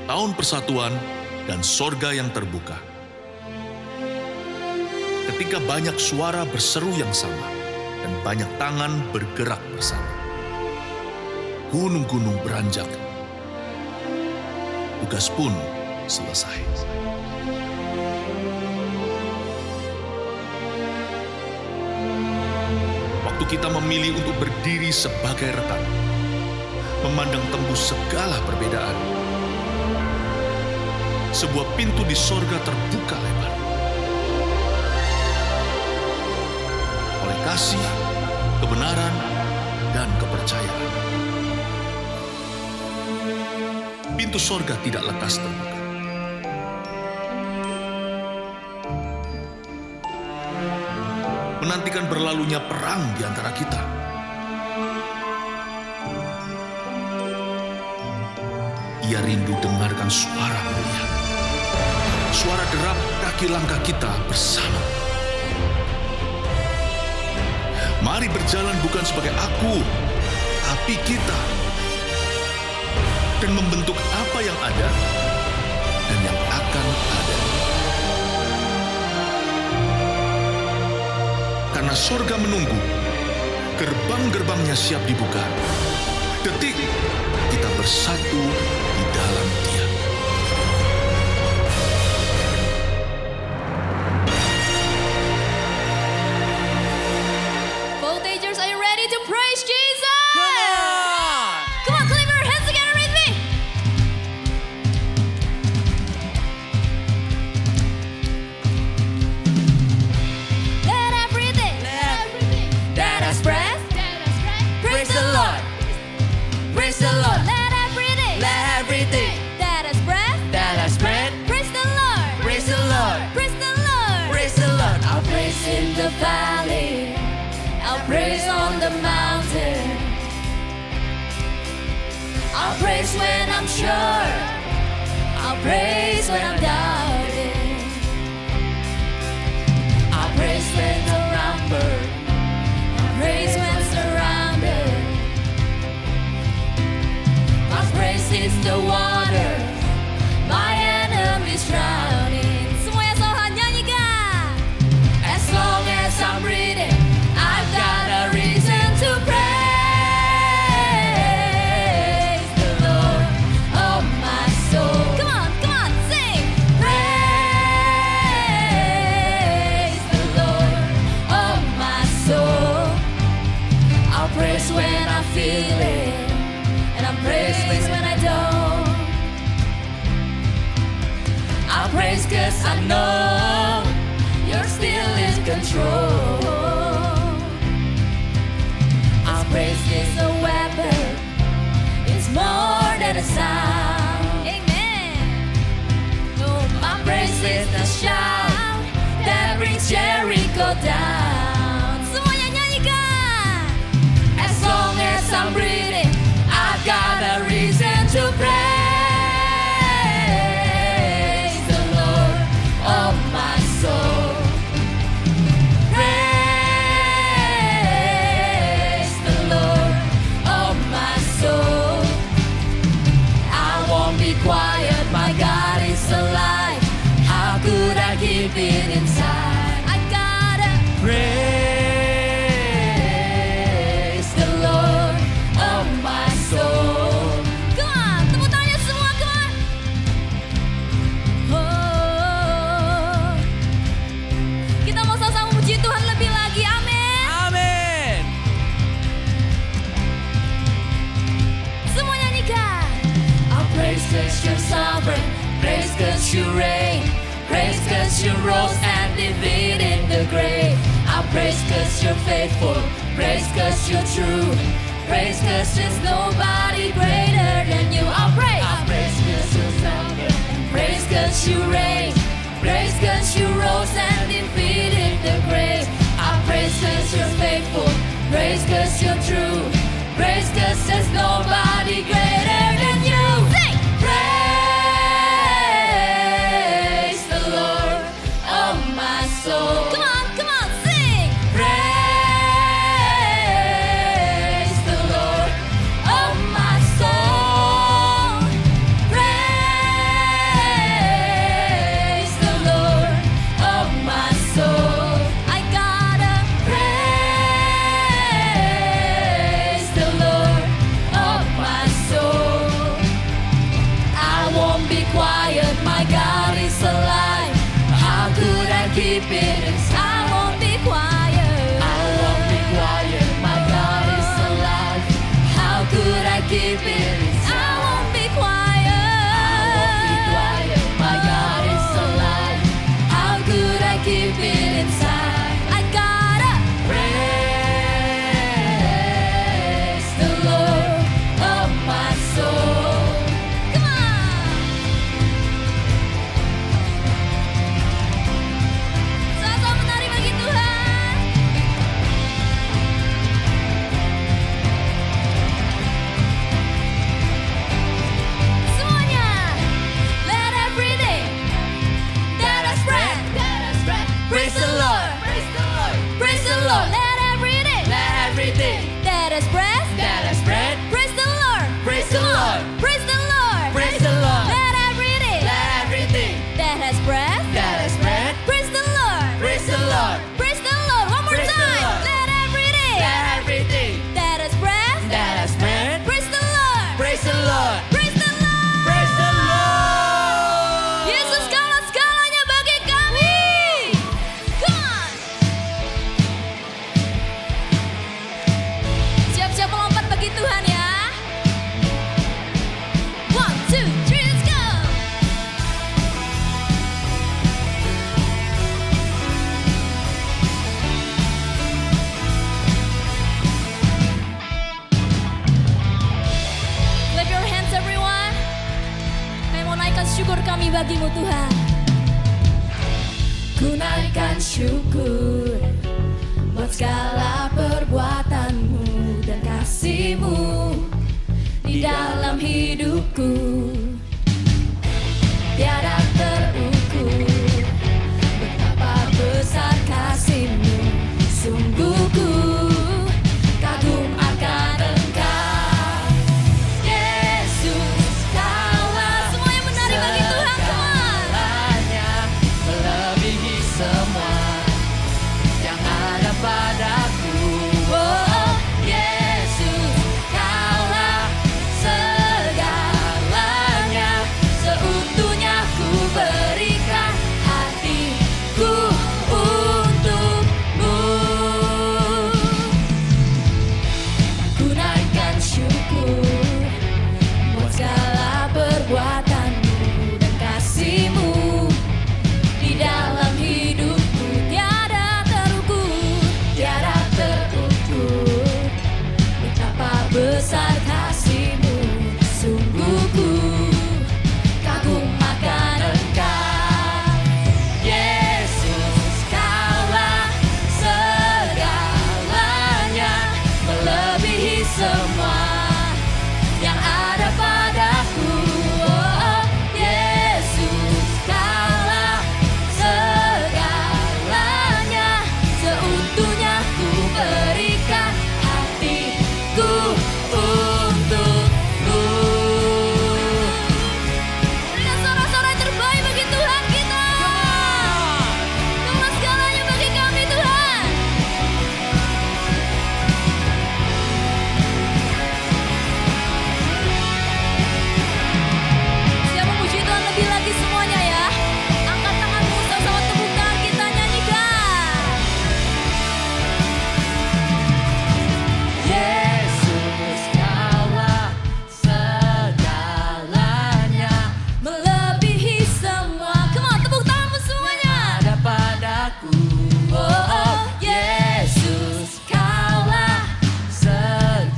tahun persatuan, dan sorga yang terbuka. Ketika banyak suara berseru yang sama, dan banyak tangan bergerak bersama. Gunung-gunung beranjak. Tugas pun selesai. Waktu kita memilih untuk berdiri sebagai rekan, memandang tembus segala perbedaan, sebuah pintu di sorga terbuka lebar. Oleh kasih, kebenaran, dan kepercayaan. Pintu sorga tidak lekas terbuka. Menantikan berlalunya perang di antara kita. Ia rindu dengarkan suara mulia. Suara derap kaki langkah kita bersama. Mari berjalan bukan sebagai aku, tapi kita. Dan membentuk apa yang ada dan yang akan ada. Karena sorga menunggu, gerbang-gerbangnya siap dibuka. Detik, kita bersatu di dalam Dia. Voltagers, are you ready to praise Jesus? Come on! Come on, clap your hands together with me. Let everything that has breath praise the Lord. Praise the Lord. Let everything Let everything that has breath that has breath praise the Lord. praise the Lord. Praise the Lord. Praise the Lord. I'll praise in the valley. I'll praise on the mountain. I'll praise when I'm sure. I'll praise when I'm doubting. I'll praise when outnumbered. I'll praise when surrounded. I'll praise is the water my enemies drowning. Semuanya sohan nyanyikan. As long as I'm breathing, I've got a reason to praise the Lord, oh my soul. Come on, sing. Praise the Lord, oh my soul. I'll praise when I feel it, and I'll praise when I don't. I'll praise 'cause I know you're still in control. Our praise is a weapon. It's more than a sound. Amen. Oh, my praise is the shout that brings Jericho down. Semuanya nyanyikan. As long as I'm breathing, I've got a reason to praise the Lord, oh my soul. Praise the Lord, oh my soul. I won't be quiet, my God is alive. How could I keep it inside? I gotta praise the Lord, oh my soul. Come on, tepuk tangannya semua, come on. Oh, kita mau sama-sama memuji Tuhan lebih lagi, amin. Amin. Semua nyanyikan. I'll praise 'cause you're sovereign, praise 'cause you reign, praise 'cause you rose and defeated the grave. I'll praise 'cause you're faithful, praise 'cause you're true, praise 'cause there's nobody greater than you. I'll praise 'cause you're sovereign, praise 'cause you reign, praise 'cause you rose and defeated the grave. I'll praise 'cause you're faithful, praise 'cause you're true, praise 'cause there's nobody greater than you. Sing! Praise the Lord, oh my soul. Come on, sing! Praise the Lord, oh my soul. Praise keep it inside. I won't be quiet. My God is alive. How could I keep it inside? I gotta praise the Lord of my soul. Come on. Sama-sama menari bagi Tuhan. Semuanya. Let every day that I spread. Praise the Lord. Praise the Lord. Let every day that I spread. Praise the Lord. Praise the Lord. Praise the Lord. Praise the Lord. Let every day Everything that has breath. that is bread, Praise the Lord. praise the Lord. Praise the Lord. One more Praise the time. Lord. Let every day Everything that has breath. that is bread, Praise the Lord. praise the Lord. Praise the Lord. Praise the Lord. Yesus kaulah segalanya bagi kami. Come on. Siap-siap melompat bagi Tuhan ya. 1, 2, 3, let's go. Clap your hands everyone. Kami mau naikkan syukur kami bagimu Tuhan. Ku naikkan syukur buat segala perbuatanmu dan kasihmu di dalam hidupku. Tiada terukur betapa besar kasihmu. Sungguh ku kagum akan Engkau, Yesus. Kaulah semuanya menari bagi Tuhan. Come on. Segalanya melebihi semua yang ada padaku. Oh, Yesus, kaulah segalanya, seutuhnya ku berikan hatiku untukmu. Ku naikkan syukur buat segala perbuatanmu dan kasihmu di dalam hidupku. Tiada terukur betapa besar kasihmu. Sungguh ku kagum akan Engkau, Yesus. Kaulah segalanya, melebihi semua yang ada padaku. Oh, Yesus. Kaulah segalanya, seutuhnya ku berikan hatiku untukmu. Berikan sorak-sorai terbaik bagi Tuhan kita. Kaulah segalanya bagi kami Tuhan. Siap memuji Tuhan lebih lagi semuanya ya. Angkat tanganmu sama-sama, tepuk tangan kita nyanyikan. Yesus, kaulah segalanya Melebihi semua. Come on, tepuk tanganmu semuanya. ada padaku. Oh, Yesus, kaulah Segalanya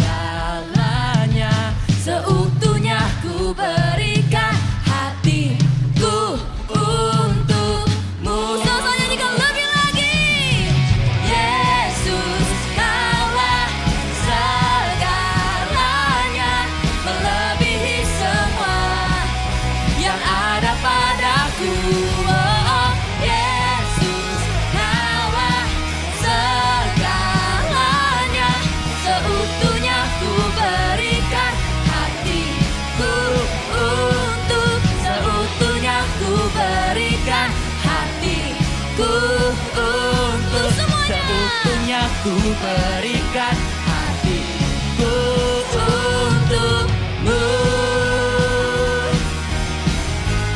seutuhnya ku berikan hatiku untukmu. Sama-sama nyanyikan lebih lagi. Yesus, kaulah segalanya, melebihi semua yang ada padaku. Oh, Yesus, kaulah segalanya, seutuhnya ku berikan hatiku untuk, seutuhnya ku berikan hatiku untuk semuanya. seutuhnya ku berikan hatiku Untukmu.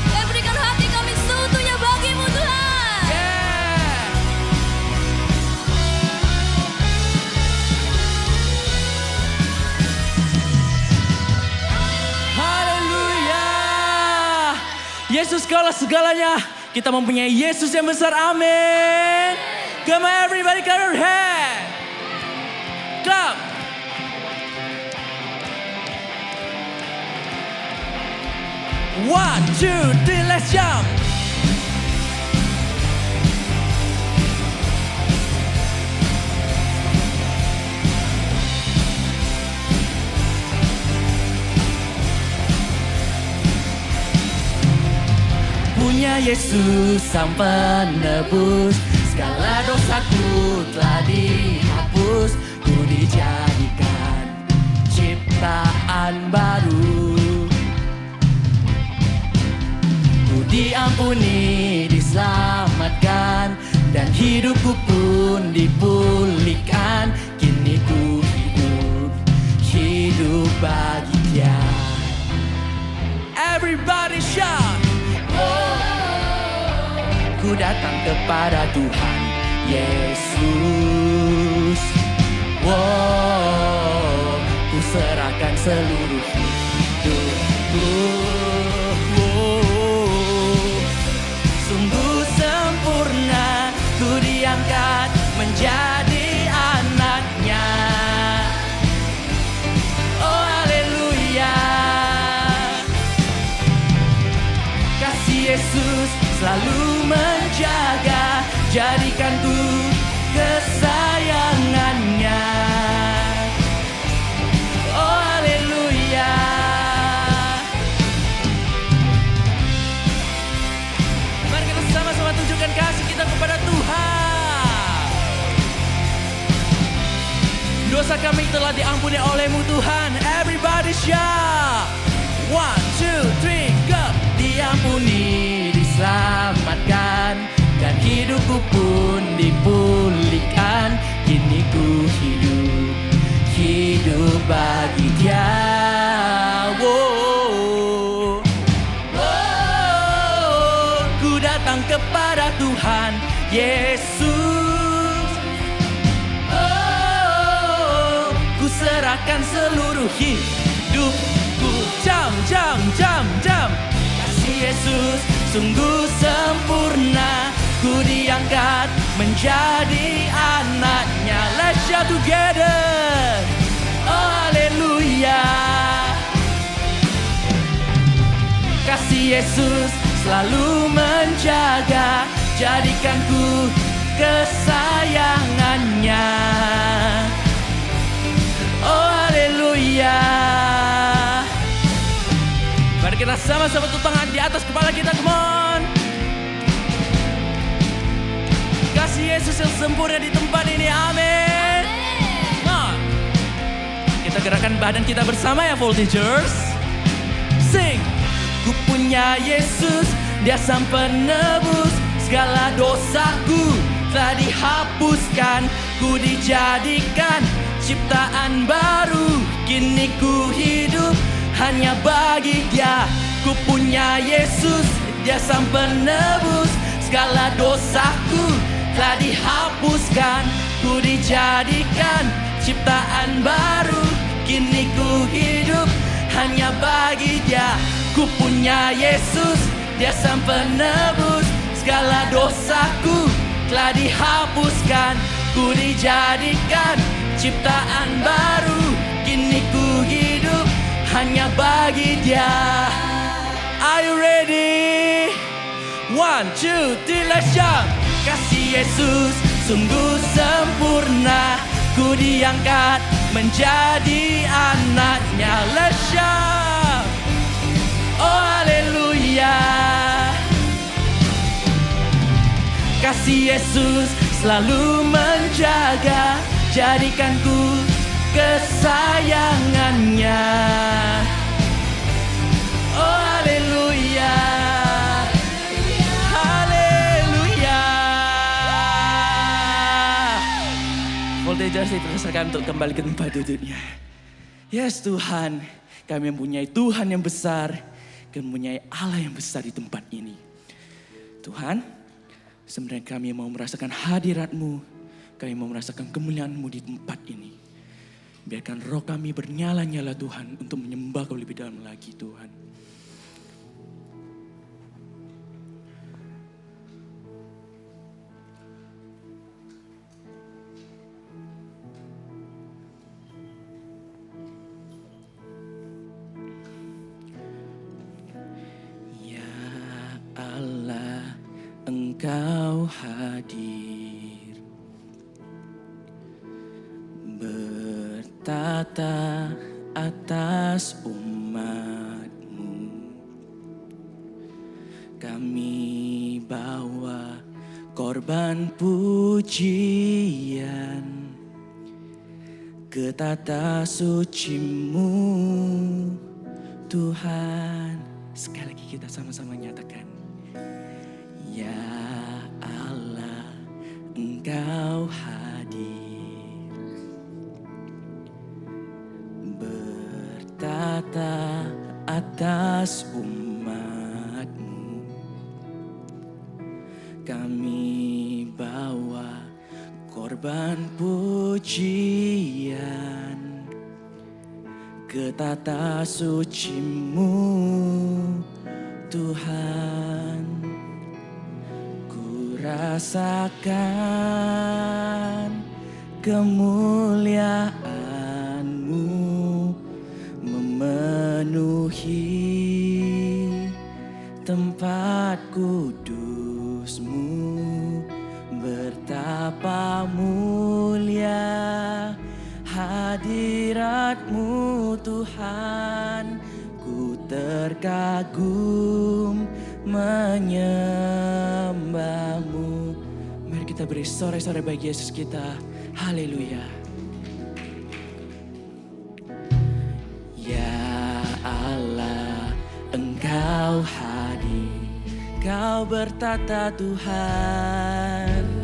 Dan berikan hati kami seutuhnya bagimu Tuhan. Yeah. Yesus kaulah segalanya. Kita mempunyai Yesus yang besar. Amin. Come on everybody, clap your hand. Clap. One, two, three, let's jump. Punya Yesus sang penebus, segala dosaku telah dihapus. Ku dijadikan ciptaan baru. Ku diampuni, diselamatkan, dan hidupku pun dipulihkan. Kini ku hidup bagi Dia. Everybody shout. Ku datang kepada Tuhan Yesus. Wow, ku serahkan seluruh hidupku. Sungguh sempurna, ku diangkat menjadi anaknya. Oh haleluya. Kasih Yesus selalu menjaga, jadikan ku kesayangannya. Oh haleluya. Mari kita sama-sama tunjukkan kasih kita kepada Tuhan. Dosa kami telah diampuni oleh-Mu Tuhan. Everybody shout. 1, 2, 3, go. Diampuni, diselamatkan, dan hidupku pun dipulihkan. Kini ku hidup bagi Dia. Wow. Wow. Ku datang kepada Tuhan Yesus. Oh, ku serahkan seluruh hidupku. Jam. Yesus sungguh sempurna, ku diangkat menjadi anaknya. Let's shout together. Oh haleluya. Kasih Yesus selalu menjaga, jadikan ku kesayangannya. Oh haleluya. Mari kita sama-sama tutup tangan di atas kepala kita, come on. Kasih Yesus yang sempurna di tempat ini, amin. Nah, kita gerakkan badan kita bersama ya, Voltigers. Sing. Ku punya Yesus, Dia sang penebus, segala dosaku telah dihapuskan. Ku dijadikan ciptaan baru, kini ku hidup hanya bagi Dia. Ku punya Yesus, Dia sang penebus, segala dosaku telah dihapuskan. Ku dijadikan ciptaan baru, kini ku hidup hanya bagi Dia. Ku punya Yesus, Dia sang penebus, segala dosaku telah dihapuskan. Ku dijadikan ciptaan baru, kini ku hidup hanya bagi Dia. Are you ready? 1, 2, 3, let's jump. Kasih Yesus sungguh sempurna, ku diangkat menjadi anaknya. Let's jump. Oh haleluya. Kasih Yesus selalu menjaga, jadikan ku kesayangannya. Oh haleluya. Haleluya. Voltigers dipersilakan untuk kembali ke tempat duduknya. Yes Tuhan, kami mempunyai Tuhan yang besar, kami mempunyai Allah yang besar di tempat ini. Tuhan, sebenarnya kami mau merasakan hadirat-Mu, kami mau merasakan kemuliaan-Mu di tempat ini. Biarkan roh kami bernyala-nyala Tuhan untuk menyembah Kau lebih dalam lagi Tuhan. hadir, bertata atas umat-Mu. Kami bawa korban pujian ke tata suci-Mu, Tuhan. Sekali lagi kita sama-sama nyatakan, ya Allah, Engkau hadir, bertata atas umat-Mu. Kami bawa korban pujian ke tata suci-Mu, Tuhan. Ku rasakan kemuliaan-Mu memenuhi tempat kudus-Mu. Betapa mulia hadirat-Mu, Tuhan. Ku terkagum menyembah-Mu. Mari kita beri sorak-sorai bagi Yesus kita. Haleluya. Ya Allah, Engkau hadir, Kau bertata, Tuhan.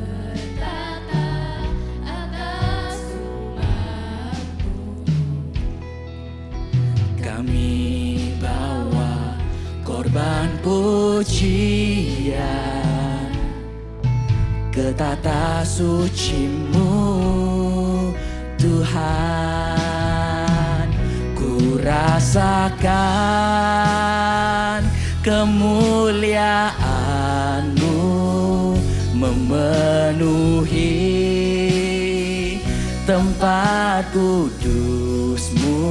Kami bawa korban pujian ke tata suci-Mu, Tuhan. Ku rasakan kemuliaan-Mu memenuhi tempat kudus-Mu.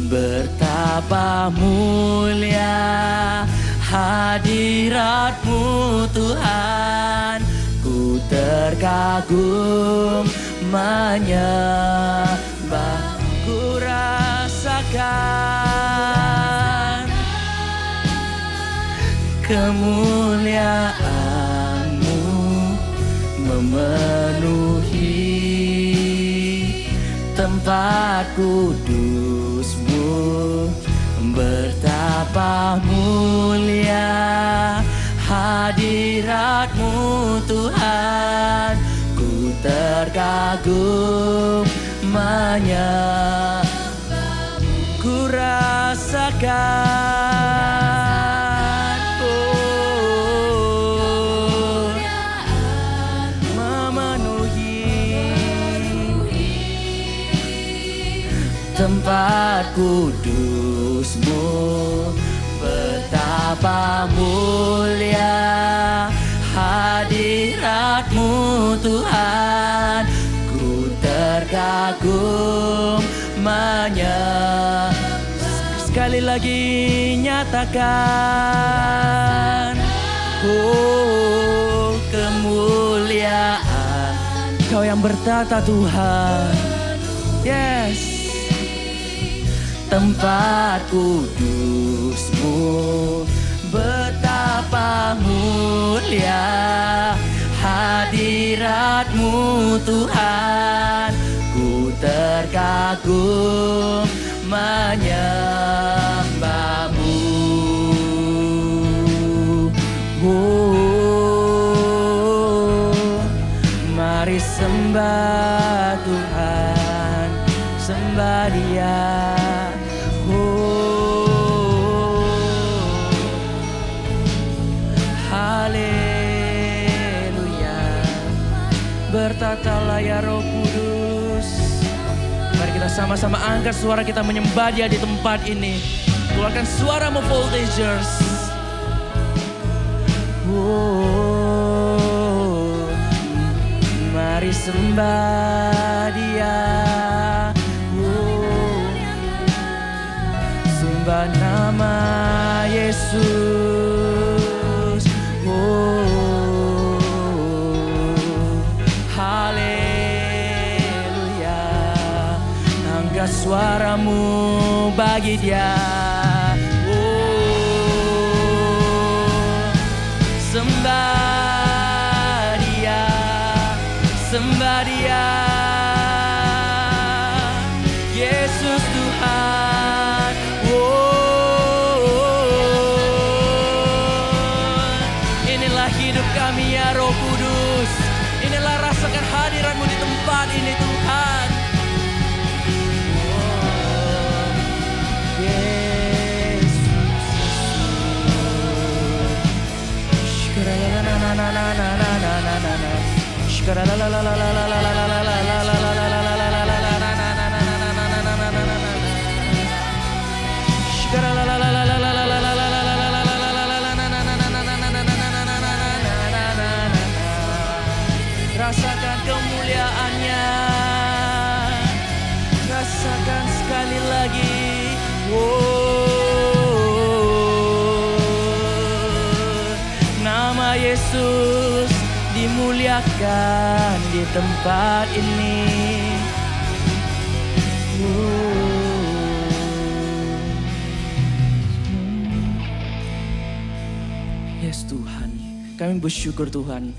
Betapa mulia hadirat-Mu, Tuhan. Ku terkagum menyembah. Ku rasakan kemuliaan-Mu memenuhi tempat kudus-Mu. Betapa mulia hadirat-Mu, Tuhan. Ku terkagum menyembah-Mu. Ku rasakan memenuhi tempat kudus-Mu. Betapa mulia hadirat-Mu, Tuhan. Ku terkagum menyembah. Sekali lagi nyatakan, oh kemuliaan Kau yang bertata, Tuhan. Yes, tempat kudus-Mu. Betapa mulia hadirat-Mu, Tuhan. Ku terkagum menyembah-Mu. Oh, mari sembah Tuhan, sembah Dia. Bertatalah ya Roh Kudus. Mari kita sama-sama angkat suara kita menyembah Dia di tempat ini. Keluarkan suaramu voltagers. Oh, mari sembah Dia. Oh, sembah nama Yesus. Oh, suaramu bagi dia. Sembah dia, sembah dia. Yesus Tuhan. Inilah hidup kami ya Roh Kudus. Inilah rasakan hadirat-Mu di tempat ini Tuhan. Rasakan kemuliaannya, rasakan sekali lagi. Nama Yesus dimuliakan di tempat ini. Yes Tuhan, kami bersyukur Tuhan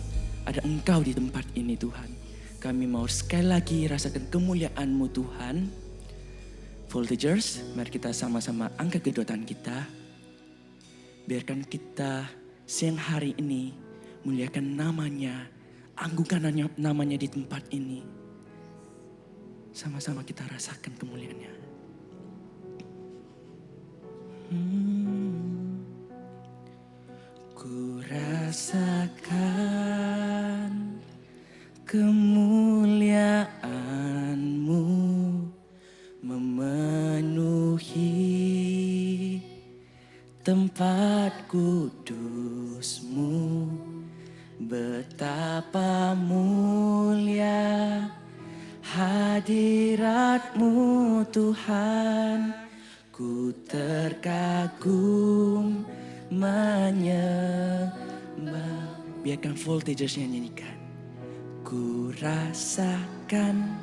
ada Engkau di tempat ini Tuhan. Kami mau sekali lagi rasakan kemuliaan-Mu Tuhan. Voltagers, mari kita sama-sama angkat kedua tangan kita. Biarkan kita siang hari ini muliakan namanya, anggungkan namanya di tempat ini. Sama-sama kita rasakan kemuliaannya. Ku rasakan kemuliaan-Mu memenuhi tempat kudus-Mu. Betapa mulia hadirat-Mu Tuhan. Ku terkagum menyembah. Biarkan voltagesnya nyanyikan. Ku rasakan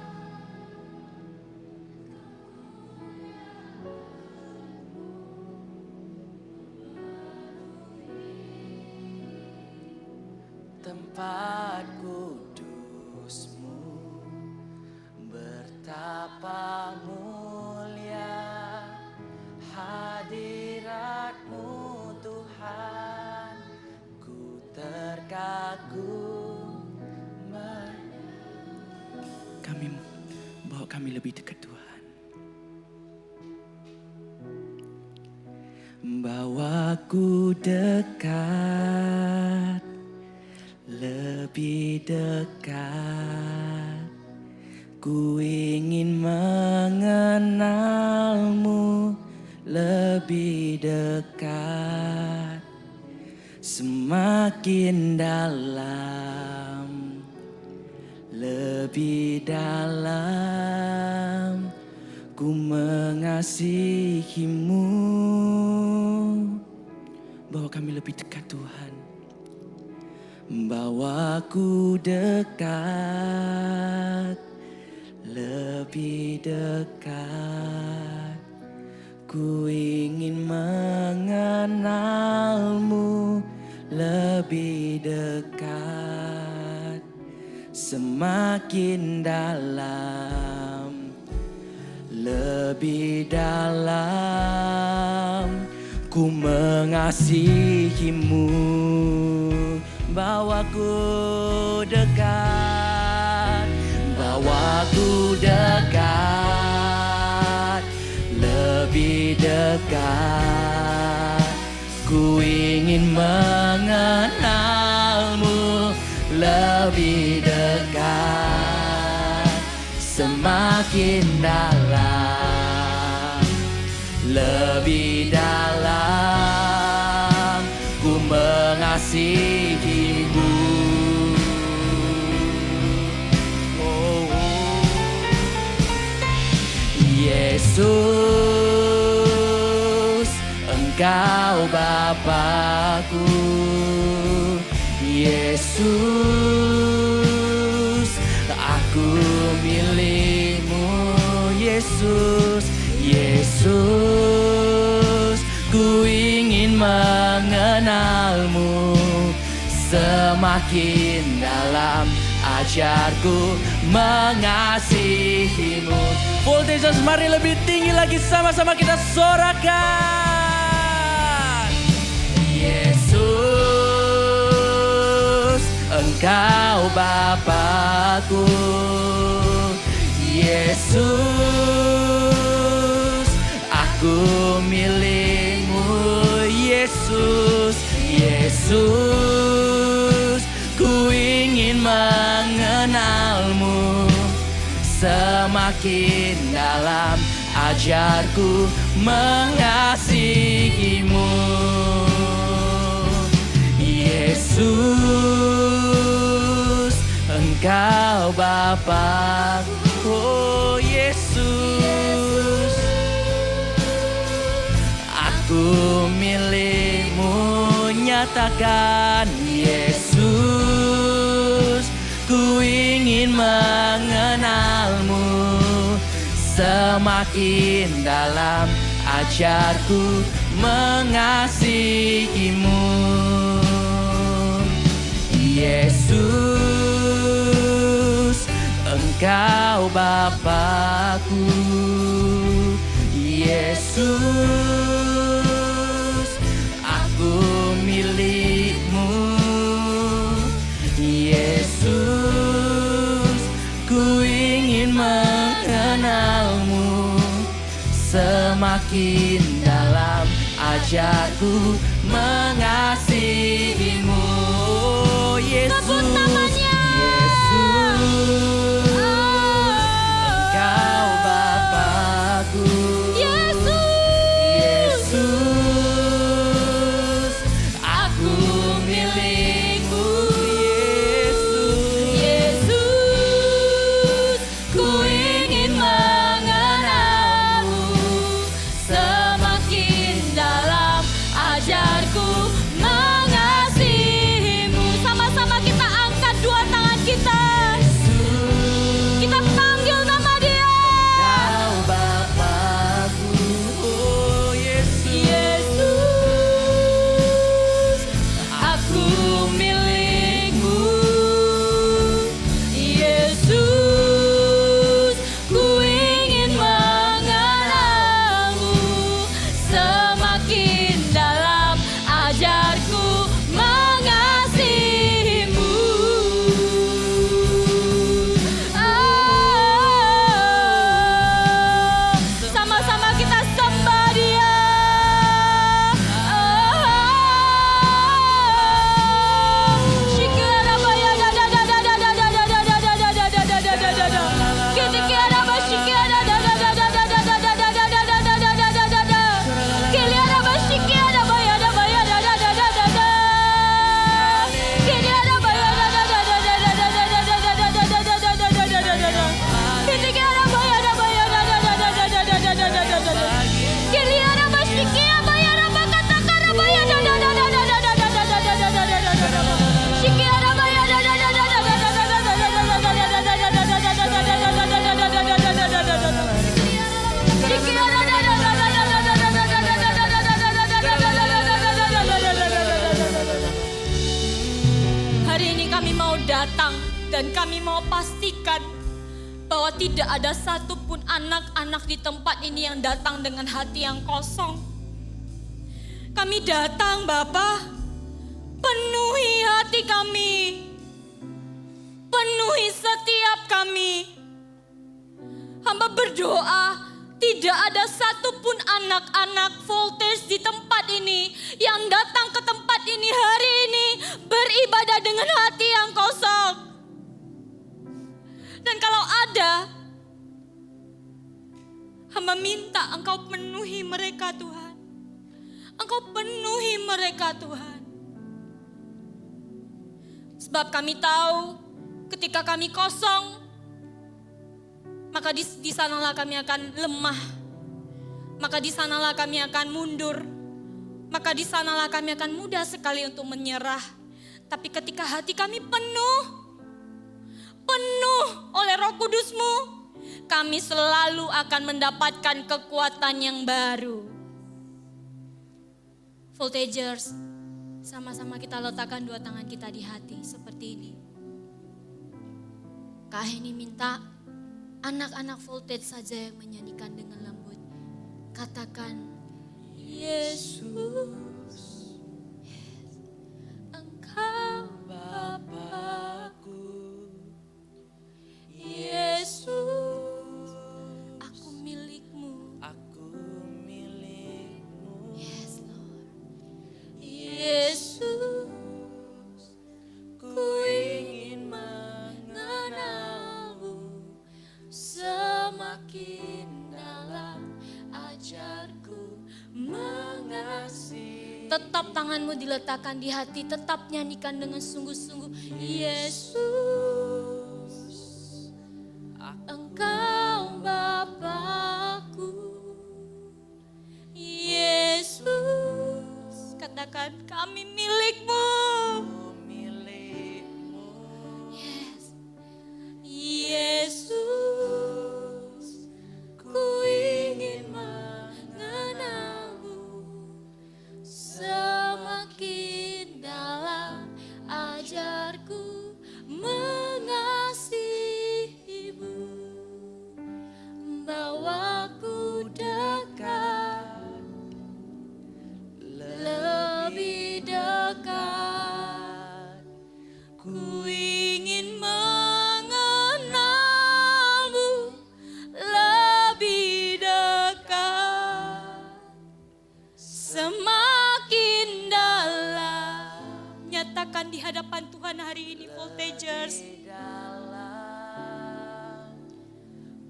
tempat kudus-Mu. Betapa mulia hadirat-Mu Tuhan. Ku terkagum. Bawa kami lebih dekat Tuhan. Bawaku dekat, lebih dekat. Ku ingin mengenal-Mu lebih dekat. Semakin dalam, lebih dalam, ku mengasihi-Mu. Bawa kami lebih dekat Tuhan. Bawaku dekat, lebih dekat. Ku ingin mengenal-Mu lebih dekat. Semakin dalam, lebih dalam, ku mengasihi-Mu. Bawaku dekat, bawaku dekat, lebih dekat. Ku ingin mengenal-Mu lebih dekat. Semakin dalam, lebih dalam, ku mengasihi-Mu. Yesus, Engkau Bapa-Ku. Yesus, aku milik-Mu. Yesus, Yesus, ku ingin mengenalmu semakin dalam. Ajarku mengasihimu. Voltages mari lebih tinggi lagi, sama-sama kita sorakan. Yesus, Engkau Bapa-Ku. Yesus, aku milikmu. Yesus, Yesus, ku ingin mengenalmu semakin dalam. Ajarku mengasihimu. Yesus, Engkau Bapa-Ku. Oh Yesus, aku milikmu. Nyatakan Yesus, ku ingin mengenalmu semakin dalam. Ajarku mengasihimu. Yesus, Engkau Bapa-Ku. Yesus, aku milikmu. Yesus, ku ingin mengenalmu semakin dalam. Ajarku mengasihimu. Oh, Yesus, Sebut namanya. Yesus, Engkau Bapa-Ku. Yesus, aku milikmu. Yesus, ku ingin mengenalmu semakin dalam. Ajarku mengasihimu. Sama-sama kita angkat dua tangan kita. Kita panggil nama Dia. Engkau Bapa-Ku. Oh Yesus, Yesus, aku milikmu. Yesus, ku ingin mengenalmu semakin dalam. Ajarku mengasihimu. Sama-sama kita sembah Dia. Hari ini kami mau datang dan kami mau pastikan bahwa tidak ada satupun anak-anak di tempat ini yang datang dengan hati yang kosong. Kami datang, Bapa, penuhi hati kami, penuhi setiap kami. Hamba berdoa tidak ada satupun anak-anak Voltage di tempat ini yang datang ke tempat ini hari ini beribadah dengan hati yang kosong. Dan kalau ada, hamba minta Engkau penuhi mereka Tuhan. Engkau penuhi mereka Tuhan. Sebab kami tahu ketika kami kosong, maka di sanalah kami akan lemah. Maka di sanalah kami akan mundur. Maka di sanalah kami akan mudah sekali untuk menyerah. Tapi ketika hati kami penuh oleh Roh Kudus-Mu, kami selalu akan mendapatkan kekuatan yang baru. Voltagers, sama-sama kita letakkan dua tangan kita di hati seperti ini. Kak Heni minta anak-anak Voltage saja yang menyanyikan dengan lembut. Katakan, Yesus, Engkau Bapakku. Yesus, aku milikmu. Aku milikmu. Yes, Lord. Yesus, ku ingin mengenalmu semakin dalam. Ajarku mengasihi. Tetap tanganmu diletakkan di hati, tetap nyanyikan dengan sungguh-sungguh. Yesus, Engkau Bapakku. Yesus, katakan kami milikmu. Yes. Yesus, ku ingin mengenalmu semakin dalam. Ajarku mengasihimu, bawaku dekat, lebih dekat. Ku ingin mengenalmu lebih dekat, semakin dalam. Nyatakan di hadapan Tuhan hari ini, Voltagers.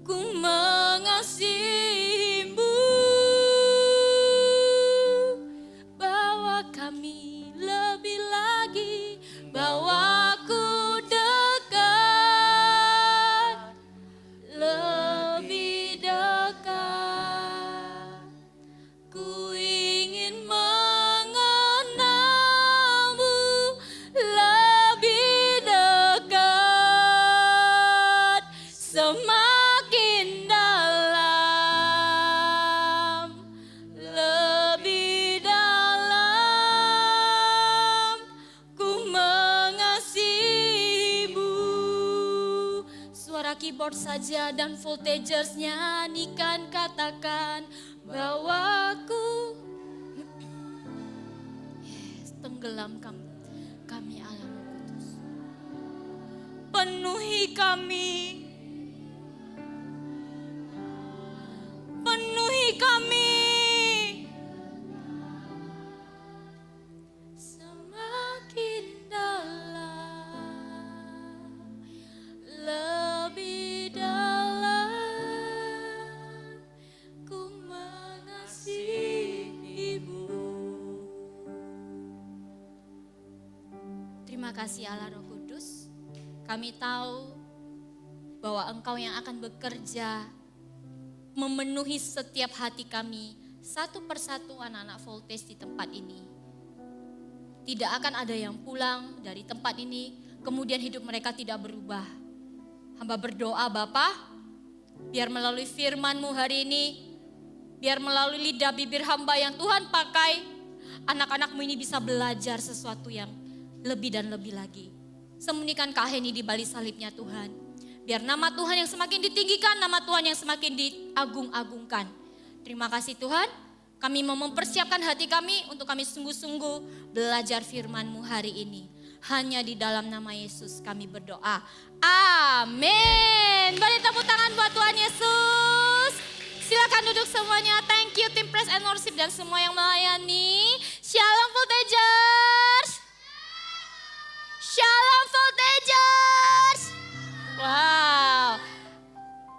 Ku mengasihimu, bawa kami lebih lagi, bawaku dekat, lebih dekat. Ku ingin mengenalmu lebih dekat, semakin dalam, lebih dalam. Ku mengasihimu. Suara keyboard saja dan Voltagers nyanyikan, katakan, bawaku. Yes, tenggelam kami Allah Roh Kudus. Penuhi kami. Penuhi kami. Semakin dalam, lebih dalam. Ku mengasihimu. Terima kasih Allah Roh Kudus. Kami tahu bahwa Engkau yang akan bekerja memenuhi setiap hati kami, satu persatu anak-anak Voltage di tempat ini. Tidak akan ada yang pulang dari tempat ini, kemudian hidup mereka tidak berubah. Hamba berdoa Bapa, biar melalui firman-Mu hari ini, biar melalui lidah bibir hamba yang Tuhan pakai, anak-anak-Mu ini bisa belajar sesuatu yang lebih dan lebih lagi. Sembunyikan Kak Heni di balik salibnya Tuhan. Biar nama Tuhan yang semakin ditinggikan, nama Tuhan yang semakin diagung-agungkan. Terima kasih Tuhan, kami mau mempersiapkan hati kami untuk kami sungguh-sungguh belajar firman-Mu hari ini. Hanya di dalam nama Yesus kami berdoa. Amin. Beri tepuk tangan buat Tuhan Yesus. Silakan duduk semuanya. Thank you tim Praise and Worship dan semua yang melayani. Shalom Voltagers. Shalom Voltagers. Wow,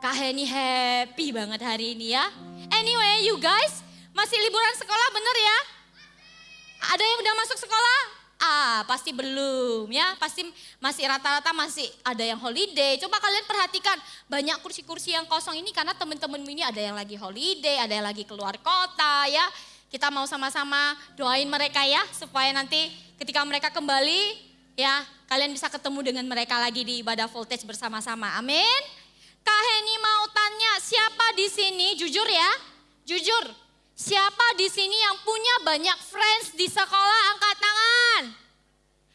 Kak Heni happy banget hari ini ya. Anyway, you guys, masih liburan sekolah bener ya? Ada yang udah masuk sekolah? Pasti belum ya, pasti masih rata-rata masih ada yang holiday. Coba kalian perhatikan, banyak kursi-kursi yang kosong ini karena temen-temenmu ini ada yang lagi holiday, ada yang lagi keluar kota ya. Kita mau sama-sama doain mereka ya, supaya nanti ketika mereka kembali, ya, kalian bisa ketemu dengan mereka lagi di ibadah Voltage bersama-sama. Amin. Kak Heni mau tanya, siapa di sini, jujur ya, jujur. Siapa di sini yang punya banyak friends di sekolah, angkat tangan.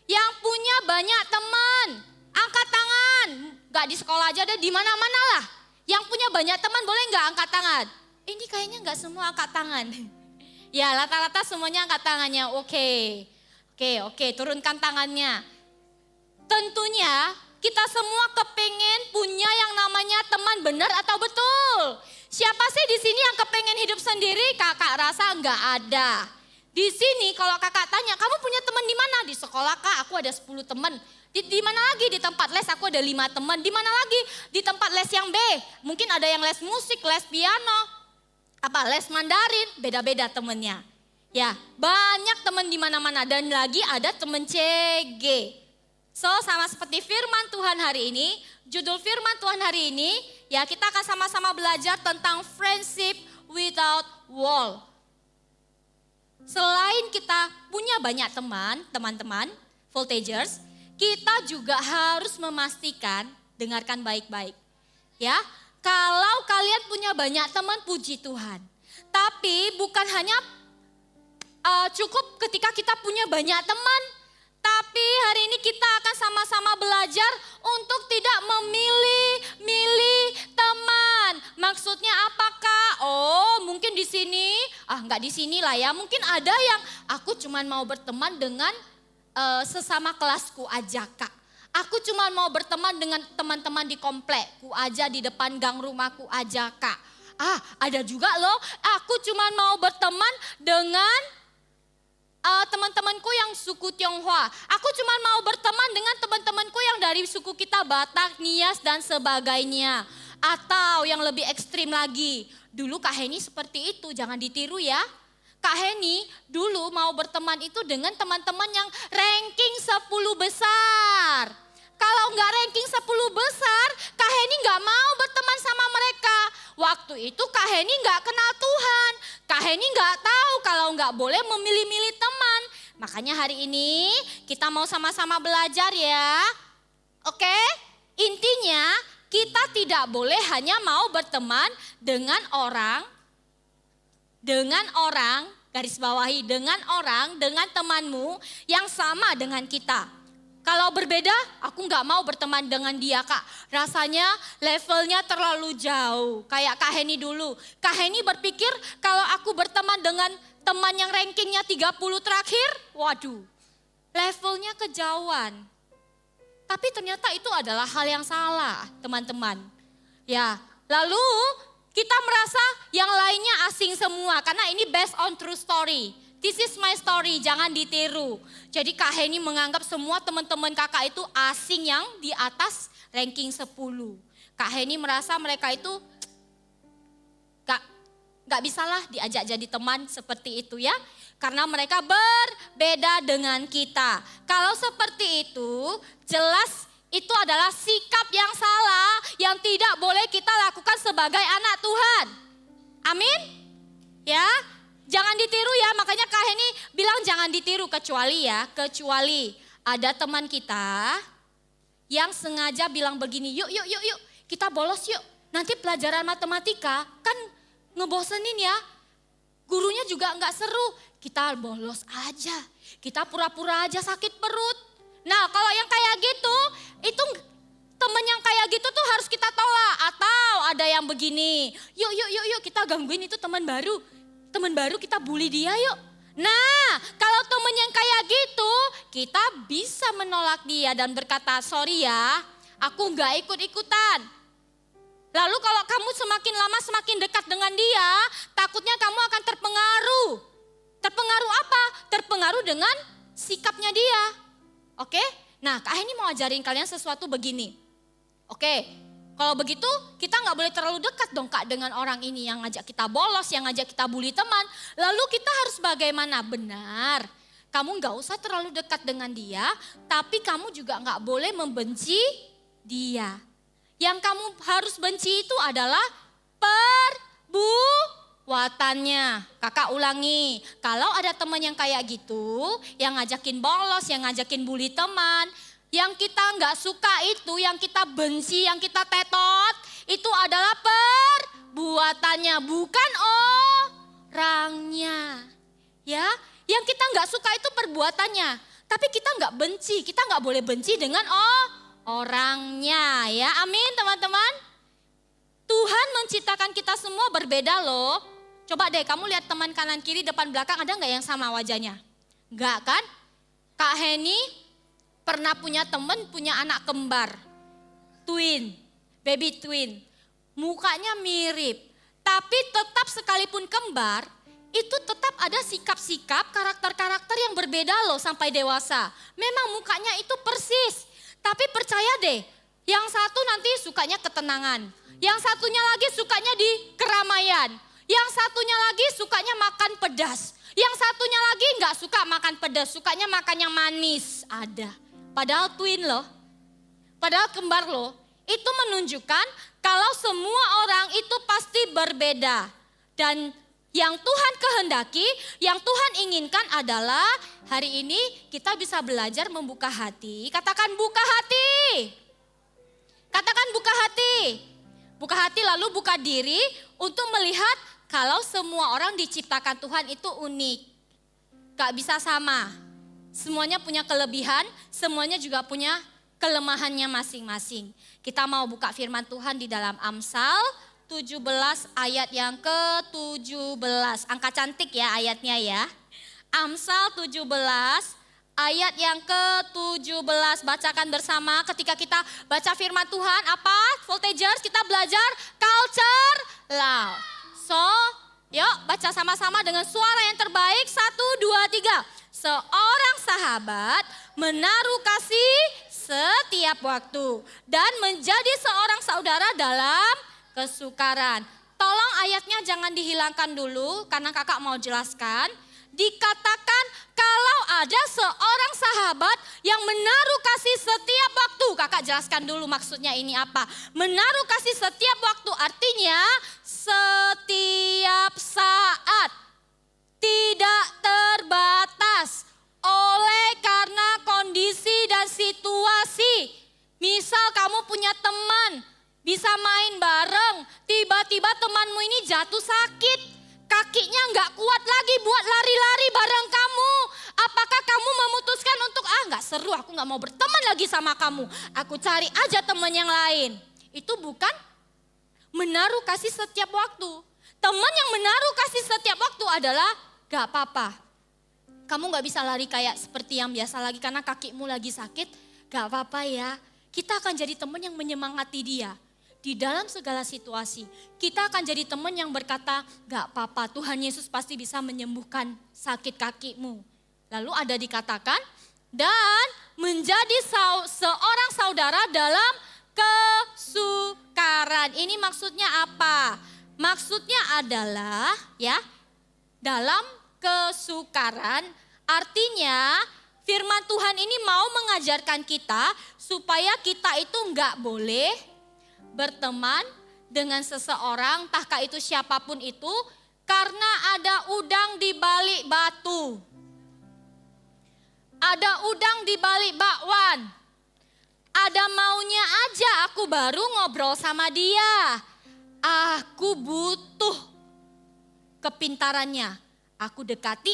Yang punya banyak teman, angkat tangan. Gak di sekolah aja deh, di mana-mana lah. Yang punya banyak teman boleh gak angkat tangan? Ini kayaknya gak semua angkat tangan. Ya rata-rata semuanya angkat tangannya, oke, turunkan tangannya. Tentunya kita semua kepengen punya yang namanya teman, benar atau betul? Siapa sih di sini yang kepengen hidup sendiri? Kakak rasa nggak ada. Di sini kalau kakak tanya, kamu punya teman di mana? Di sekolah kak, aku ada 10 teman. Di mana lagi? Di tempat les aku ada 5 teman. Di mana lagi? Di tempat les yang B. Mungkin ada yang les musik, les piano, les Mandarin, beda-beda temennya. Ya, banyak teman di mana-mana dan lagi ada teman CG. So, sama seperti firman Tuhan hari ini, judul firman Tuhan hari ini, ya kita akan sama-sama belajar tentang friendship without wall. Selain kita punya banyak teman-teman, voltagers, kita juga harus memastikan, dengarkan baik-baik. Ya, kalau kalian punya banyak teman, puji Tuhan. Tapi bukan hanya cukup ketika kita punya banyak teman, tapi hari ini kita akan sama-sama belajar untuk tidak memilih-milih teman. Maksudnya apakah? Oh, mungkin di sini, enggak di sini lah ya. Mungkin ada yang aku cuman mau berteman dengan sesama kelasku aja kak. Aku cuman mau berteman dengan teman-teman di komplekku aja, di depan gang rumahku aja kak. Ada juga loh, aku cuman mau berteman dengan teman-temanku yang suku Tionghoa. Aku cuma mau berteman dengan teman-temanku yang dari suku kita Batak, Nias dan sebagainya. Atau yang lebih ekstrim lagi, dulu Kak Heni seperti itu, jangan ditiru ya. Kak Heni dulu mau berteman itu dengan teman-teman yang ranking 10 besar. Kalau nggak ranking 10 besar, Kak Heni nggak mau berteman sama mereka. Waktu itu Kak Heni nggak kenal Tuhan. Kak Heni nggak tahu kalau nggak boleh memilih-milih teman. Makanya hari ini kita mau sama-sama belajar ya. Oke? Intinya kita tidak boleh hanya mau berteman dengan orang, garis bawahi, dengan temanmu yang sama dengan kita. Kalau berbeda, aku nggak mau berteman dengan dia kak. Rasanya levelnya terlalu jauh. Kayak Kak Heni dulu. Kak Heni berpikir kalau aku berteman dengan teman yang rankingnya 30 terakhir, waduh, levelnya kejauhan. Tapi ternyata itu adalah hal yang salah teman-teman. Ya, lalu kita merasa yang lainnya asing semua karena ini based on true story. This is my story, jangan ditiru. Jadi Kak Heni menganggap semua teman-teman kakak itu asing yang di atas ranking 10. Kak Heni merasa mereka itu gak bisalah diajak jadi teman seperti itu ya. Karena mereka berbeda dengan kita. Kalau seperti itu, jelas itu adalah sikap yang salah yang tidak boleh kita lakukan sebagai anak Tuhan. Amin? Ya. Jangan ditiru ya, makanya Kak Heni bilang jangan ditiru kecuali ada teman kita yang sengaja bilang begini, yuk kita bolos yuk. Nanti pelajaran matematika kan ngebosenin ya, gurunya juga nggak seru. Kita bolos aja, kita pura-pura aja sakit perut. Nah kalau yang kayak gitu, itu teman yang kayak gitu tuh harus kita tolak. Atau ada yang begini, yuk kita gangguin itu teman baru kita bully dia yuk. Nah kalau temen yang kayak gitu kita bisa menolak dia dan berkata sorry ya aku gak ikut-ikutan. Lalu kalau kamu semakin lama semakin dekat dengan dia takutnya kamu akan terpengaruh. Terpengaruh apa? Terpengaruh dengan sikapnya dia. Oke? Nah Kak Heni mau ajarin kalian sesuatu begini. Oke? Kalau begitu kita gak boleh terlalu dekat dong kak dengan orang ini yang ngajak kita bolos, yang ngajak kita bully teman. Lalu kita harus bagaimana? Benar, kamu gak usah terlalu dekat dengan dia, tapi kamu juga gak boleh membenci dia. Yang kamu harus benci itu adalah perbuatannya. Kakak ulangi, kalau ada teman yang kayak gitu, yang ngajakin bolos, yang ngajakin bully teman, yang kita nggak suka itu, yang kita benci, yang kita tetot, itu adalah perbuatannya, bukan orangnya. Ya, yang kita nggak suka itu perbuatannya. Tapi kita nggak benci, kita nggak boleh benci dengan orangnya. Ya, amin teman-teman. Tuhan menciptakan kita semua berbeda loh. Coba deh kamu lihat teman kanan kiri depan belakang, ada nggak yang sama wajahnya? Nggak kan? Kak Heni pernah punya temen punya anak kembar. Twin, baby twin. Mukanya mirip. Tapi tetap sekalipun kembar, itu tetap ada sikap-sikap, karakter-karakter yang berbeda loh sampai dewasa. Memang mukanya itu persis. Tapi percaya deh, yang satu nanti sukanya ketenangan. Yang satunya lagi sukanya di keramaian. Yang satunya lagi sukanya makan pedas. Yang satunya lagi nggak suka makan pedas, sukanya makan yang manis. Ada. Padahal twin loh. Padahal kembar loh. Itu menunjukkan kalau semua orang itu pasti berbeda. Dan yang Tuhan kehendaki, yang Tuhan inginkan adalah hari ini kita bisa belajar membuka hati. Katakan buka hati. Katakan buka hati. Buka hati lalu buka diri untuk melihat kalau semua orang diciptakan Tuhan itu unik. Gak bisa sama. Semuanya punya kelebihan, semuanya juga punya kelemahannya masing-masing. Kita mau buka firman Tuhan di dalam Amsal 17 ayat yang ke-17. Angka cantik ya ayatnya ya. Amsal 17 ayat yang ke-17. Bacakan bersama. Ketika kita baca firman Tuhan, apa? Voltagers, kita belajar culture loud. So, yuk baca sama-sama dengan suara yang terbaik. 1, 2, 3. Seorang sahabat menaruh kasih setiap waktu dan menjadi seorang saudara dalam kesukaran. Tolong ayatnya jangan dihilangkan dulu karena kakak mau jelaskan. Dikatakan kalau ada seorang sahabat yang menaruh kasih setiap waktu. Kakak jelaskan dulu maksudnya ini apa. Menaruh kasih setiap waktu artinya setiap saat. Tidak terbatas oleh karena kondisi dan situasi. Misal kamu punya teman, bisa main bareng, tiba-tiba temanmu ini jatuh sakit. Kakinya nggak kuat lagi buat lari-lari bareng kamu. Apakah kamu memutuskan untuk, nggak seru, aku nggak mau berteman lagi sama kamu. Aku cari aja teman yang lain. Itu bukan menaruh kasih setiap waktu. Teman yang menaruh kasih setiap waktu adalah gak apa-apa. Kamu gak bisa lari kayak seperti yang biasa lagi karena kakimu lagi sakit. Gak apa-apa ya. Kita akan jadi teman yang menyemangati dia. Di dalam segala situasi. Kita akan jadi teman yang berkata, gak apa-apa, Tuhan Yesus pasti bisa menyembuhkan sakit kakimu. Lalu ada dikatakan, dan menjadi seorang saudara dalam kesukaran. Ini maksudnya apa? Maksudnya adalah ya dalam kesukaran, artinya firman Tuhan ini mau mengajarkan kita supaya kita itu enggak boleh berteman dengan seseorang, entah itu siapapun itu, karena ada udang di balik batu. Ada udang di balik bakwan. Ada maunya aja aku baru ngobrol sama dia. Aku butuh kepintarannya. Aku dekati,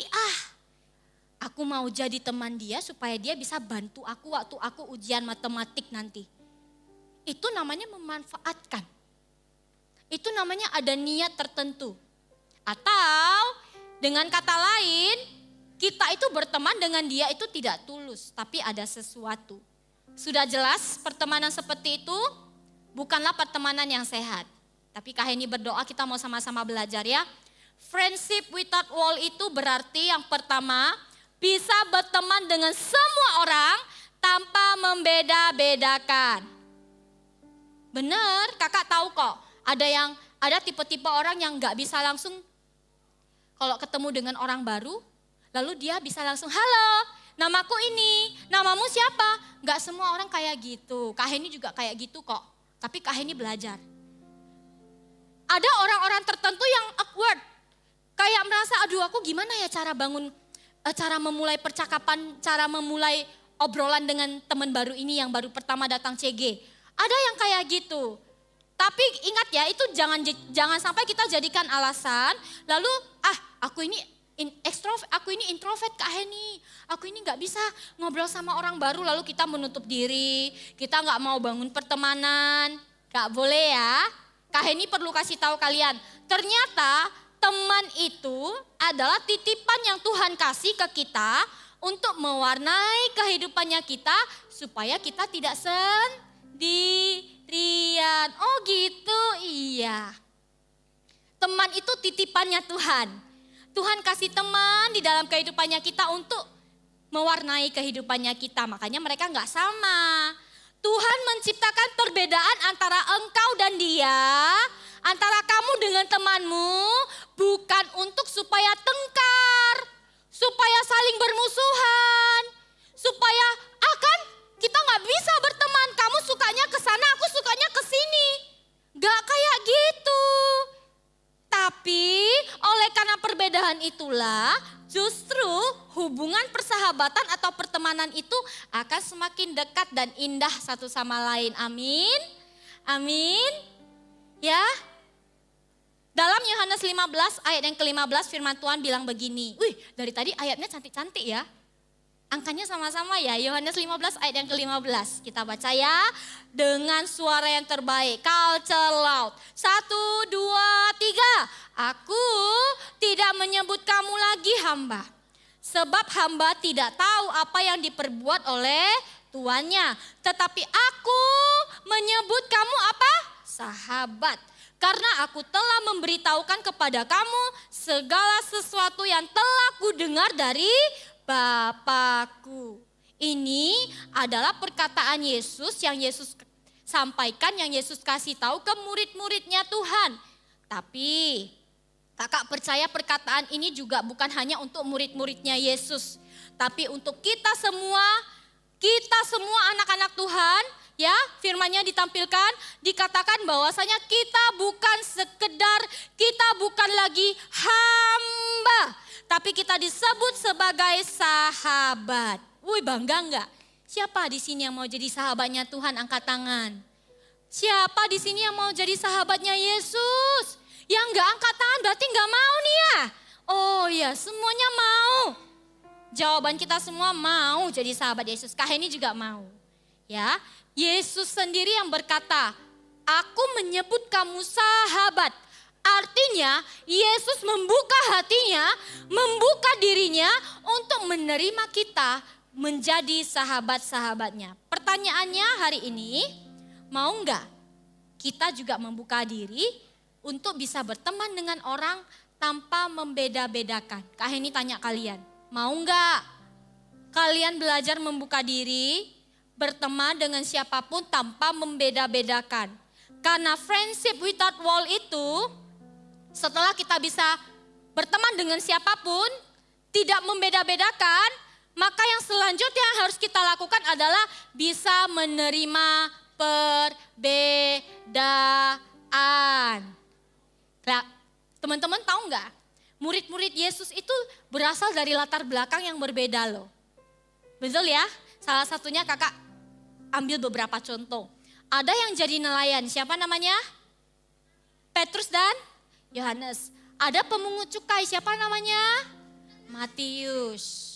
aku mau jadi teman dia supaya dia bisa bantu aku waktu aku ujian matematik nanti. Itu namanya memanfaatkan. Itu namanya ada niat tertentu. Atau dengan kata lain, kita itu berteman dengan dia itu tidak tulus, tapi ada sesuatu. Sudah jelas pertemanan seperti itu bukanlah pertemanan yang sehat. Tapi Kak Heni berdoa kita mau sama-sama belajar ya. Friendship without wall itu berarti yang pertama bisa berteman dengan semua orang tanpa membeda-bedakan. Benar, kakak tahu kok. Ada tipe-tipe orang yang nggak bisa langsung kalau ketemu dengan orang baru, lalu dia bisa langsung halo, namaku ini, namamu siapa? Nggak semua orang kayak gitu. Kak Heni juga kayak gitu kok. Tapi Kak Heni belajar. Ada orang-orang tertentu yang awkward. Kayak merasa, aduh aku gimana ya cara memulai percakapan, cara memulai obrolan dengan teman baru ini yang baru pertama datang CG. Ada yang kayak gitu. Tapi ingat ya, itu jangan sampai kita jadikan alasan. Lalu aku ini ekstrovert, aku ini introvert Kak Heni. Aku ini gak bisa ngobrol sama orang baru lalu kita menutup diri. Kita gak mau bangun pertemanan. Gak boleh ya. Kak Heni perlu kasih tahu kalian. Ternyata teman itu adalah titipan yang Tuhan kasih ke kita untuk mewarnai kehidupannya kita supaya kita tidak sendirian. Oh gitu, iya. Teman itu titipannya Tuhan. Tuhan kasih teman di dalam kehidupannya kita untuk mewarnai kehidupannya kita. Makanya mereka gak sama. Tuhan menciptakan perbedaan antara engkau dan dia, antara kamu dengan temanmu, bukan untuk supaya tengkar, supaya saling bermusuhan, supaya kita gak bisa berteman, kamu sukanya ke sana, aku sukanya ke sini. Gak kayak gitu. Tapi oleh karena perbedaan itulah justru hubungan persahabatan atau pertemanan itu akan semakin dekat dan indah satu sama lain. Amin. Amin. Ya. Dalam Yohanes 15 ayat yang ke-15 firman Tuhan bilang begini. Dari tadi ayatnya cantik-cantik ya. Angkanya sama-sama ya, Yohanes 15 ayat yang ke-15. Kita baca ya, dengan suara yang terbaik, culture loud. 1, 2, 3. Aku tidak menyebut kamu lagi hamba. Sebab hamba tidak tahu apa yang diperbuat oleh tuannya. Tetapi aku menyebut kamu apa? Sahabat. Karena aku telah memberitahukan kepada kamu segala sesuatu yang telah kudengar dari Bapakku. Ini adalah perkataan Yesus yang Yesus sampaikan, yang Yesus kasih tahu ke murid-muridnya Tuhan. Tapi kakak percaya perkataan ini juga bukan hanya untuk murid-muridnya Yesus. Tapi untuk kita semua anak-anak Tuhan, ya firmannya ditampilkan, dikatakan bahwasanya kita bukan lagi hamba. Tapi kita disebut sebagai sahabat. Bangga enggak? Siapa di sini yang mau jadi sahabatnya Tuhan? Angkat tangan. Siapa di sini yang mau jadi sahabatnya Yesus? Yang enggak angkat tangan berarti enggak mau nih ya? Oh ya, semuanya mau. Jawaban kita semua mau jadi sahabat Yesus. Kak Heni juga mau. Ya, Yesus sendiri yang berkata, aku menyebut kamu sahabat. Artinya Yesus membuka hatinya, membuka dirinya untuk menerima kita menjadi sahabat-sahabatnya. Pertanyaannya hari ini, mau enggak kita juga membuka diri untuk bisa berteman dengan orang tanpa membeda-bedakan? Kak Heni tanya kalian, mau enggak kalian belajar membuka diri, berteman dengan siapapun tanpa membeda-bedakan? Karena friendship without wall itu, setelah kita bisa berteman dengan siapapun, tidak membeda-bedakan, maka yang selanjutnya yang harus kita lakukan adalah bisa menerima perbedaan. Nah, teman-teman tahu nggak? Murid-murid Yesus itu berasal dari latar belakang yang berbeda loh. Betul ya? Salah satunya kakak ambil beberapa contoh. Ada yang jadi nelayan, siapa namanya? Petrus dan Yohanes. Ada pemungut cukai, siapa namanya? Matius.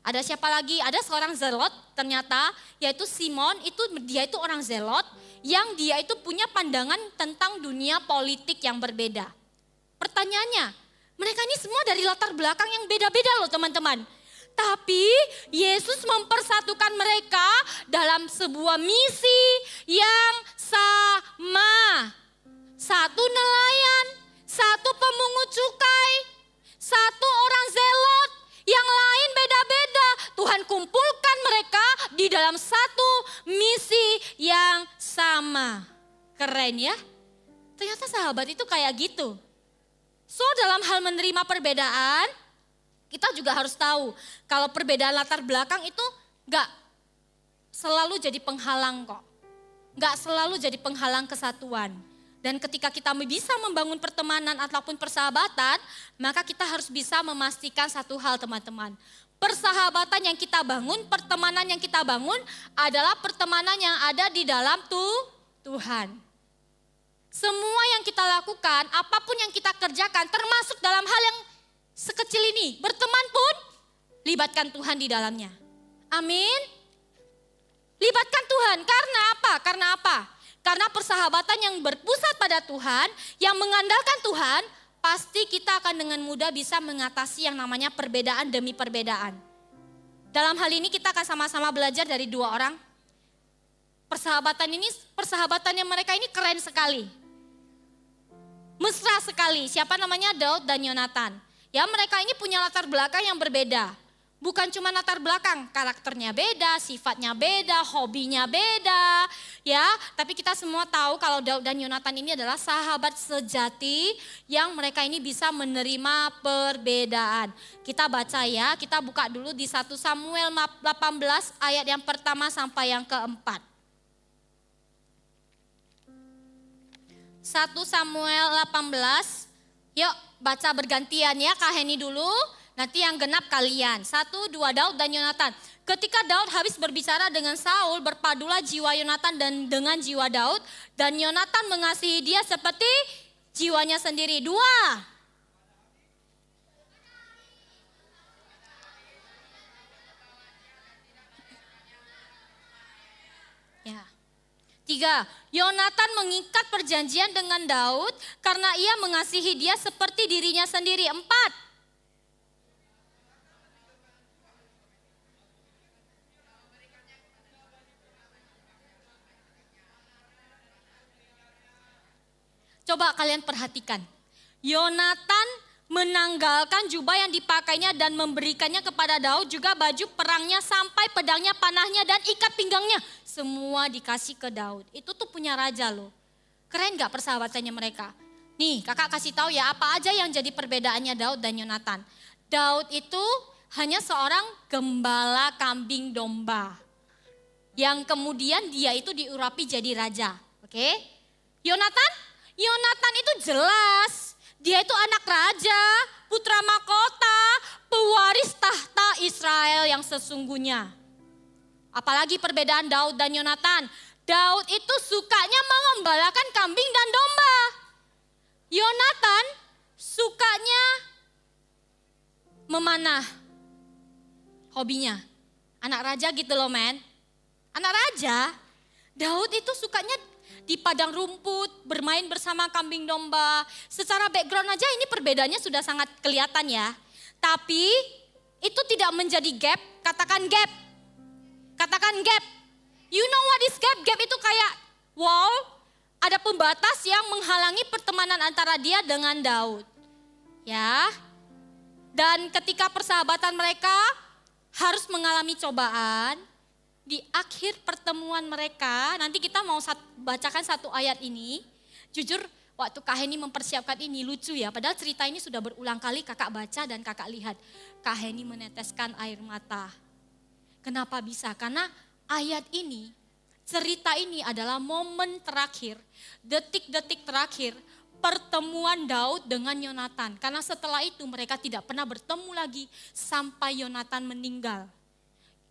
Ada siapa lagi? Ada seorang zelot ternyata, yaitu Simon. Dia itu orang zelot yang dia itu punya pandangan tentang dunia politik yang berbeda. Pertanyaannya, mereka ini semua dari latar belakang yang beda-beda loh teman-teman. Tapi Yesus mempersatukan mereka dalam sebuah misi yang sama. Satu nelayan, satu pemungut cukai, satu orang zelot, yang lain beda-beda. Tuhan kumpulkan mereka di dalam satu misi yang sama. Keren ya? Ternyata sahabat itu kayak gitu. So dalam hal menerima perbedaan, kita juga harus tahu kalau perbedaan latar belakang itu gak selalu jadi penghalang kok. Gak selalu jadi penghalang kesatuan. Dan ketika kita bisa membangun pertemanan ataupun persahabatan, maka kita harus bisa memastikan satu hal teman-teman. Persahabatan yang kita bangun, pertemanan yang kita bangun adalah pertemanan yang ada di dalam Tuhan. Semua yang kita lakukan, apapun yang kita kerjakan, termasuk dalam hal yang sekecil ini, berteman pun, libatkan Tuhan di dalamnya. Amin. Libatkan Tuhan, karena apa? Karena persahabatan yang berpusat pada Tuhan, yang mengandalkan Tuhan, pasti kita akan dengan mudah bisa mengatasi yang namanya perbedaan demi perbedaan. Dalam hal ini kita akan sama-sama belajar dari dua orang. Persahabatannya mereka ini keren sekali. Mesra sekali. Siapa namanya? Daud dan Yonatan. Ya, mereka ini punya latar belakang yang berbeda. Bukan cuma latar belakang, karakternya beda, sifatnya beda, hobinya beda, ya. Tapi kita semua tahu kalau Daud dan Yonatan ini adalah sahabat sejati yang mereka ini bisa menerima perbedaan. Kita baca ya, kita buka dulu di 1 Samuel 18 ayat yang pertama sampai yang keempat. 1 Samuel 18, yuk baca bergantian ya, Kak Heni dulu. Nanti yang genap kalian. 1, 2 Daud dan Yonatan. Ketika Daud habis berbicara dengan Saul, berpadulah jiwa Yonatan dan dengan jiwa Daud. Dan Yonatan mengasihi dia seperti jiwanya sendiri. 2. Ya. 3. Yonatan mengikat perjanjian dengan Daud karena ia mengasihi dia seperti dirinya sendiri. 4. Coba kalian perhatikan, Yonatan menanggalkan jubah yang dipakainya dan memberikannya kepada Daud, juga baju perangnya sampai pedangnya, panahnya dan ikat pinggangnya. Semua dikasih ke Daud. Itu tuh punya raja loh. Keren gak persahabatannya mereka? Nih kakak kasih tahu ya apa aja yang jadi perbedaannya Daud dan Yonatan. Daud itu hanya seorang gembala kambing domba. Yang kemudian dia itu diurapi jadi raja. Oke? Yonatan itu jelas, dia itu anak raja, putra mahkota, pewaris tahta Israel yang sesungguhnya. Apalagi perbedaan Daud dan Yonatan. Daud itu sukanya mengembalakan kambing dan domba. Yonatan sukanya memanah. Hobinya, anak raja gitu loh men. Anak raja, Daud itu sukanya di padang rumput, bermain bersama kambing domba. Secara background aja ini perbedaannya sudah sangat kelihatan ya. Tapi itu tidak menjadi gap, katakan gap. Katakan gap. You know what is gap? Gap itu kayak wall, ada pembatas yang menghalangi pertemanan antara dia dengan Daud. Ya. Dan ketika persahabatan mereka harus mengalami cobaan, di akhir pertemuan mereka, nanti kita mau bacakan satu ayat ini. Jujur waktu Kak Heni mempersiapkan ini lucu ya, padahal cerita ini sudah berulang kali kakak baca dan kakak lihat. Kak Heni meneteskan air mata. Kenapa bisa? Karena ayat ini, cerita ini adalah momen terakhir, detik-detik terakhir pertemuan Daud dengan Yonatan. Karena setelah itu mereka tidak pernah bertemu lagi sampai Yonatan meninggal.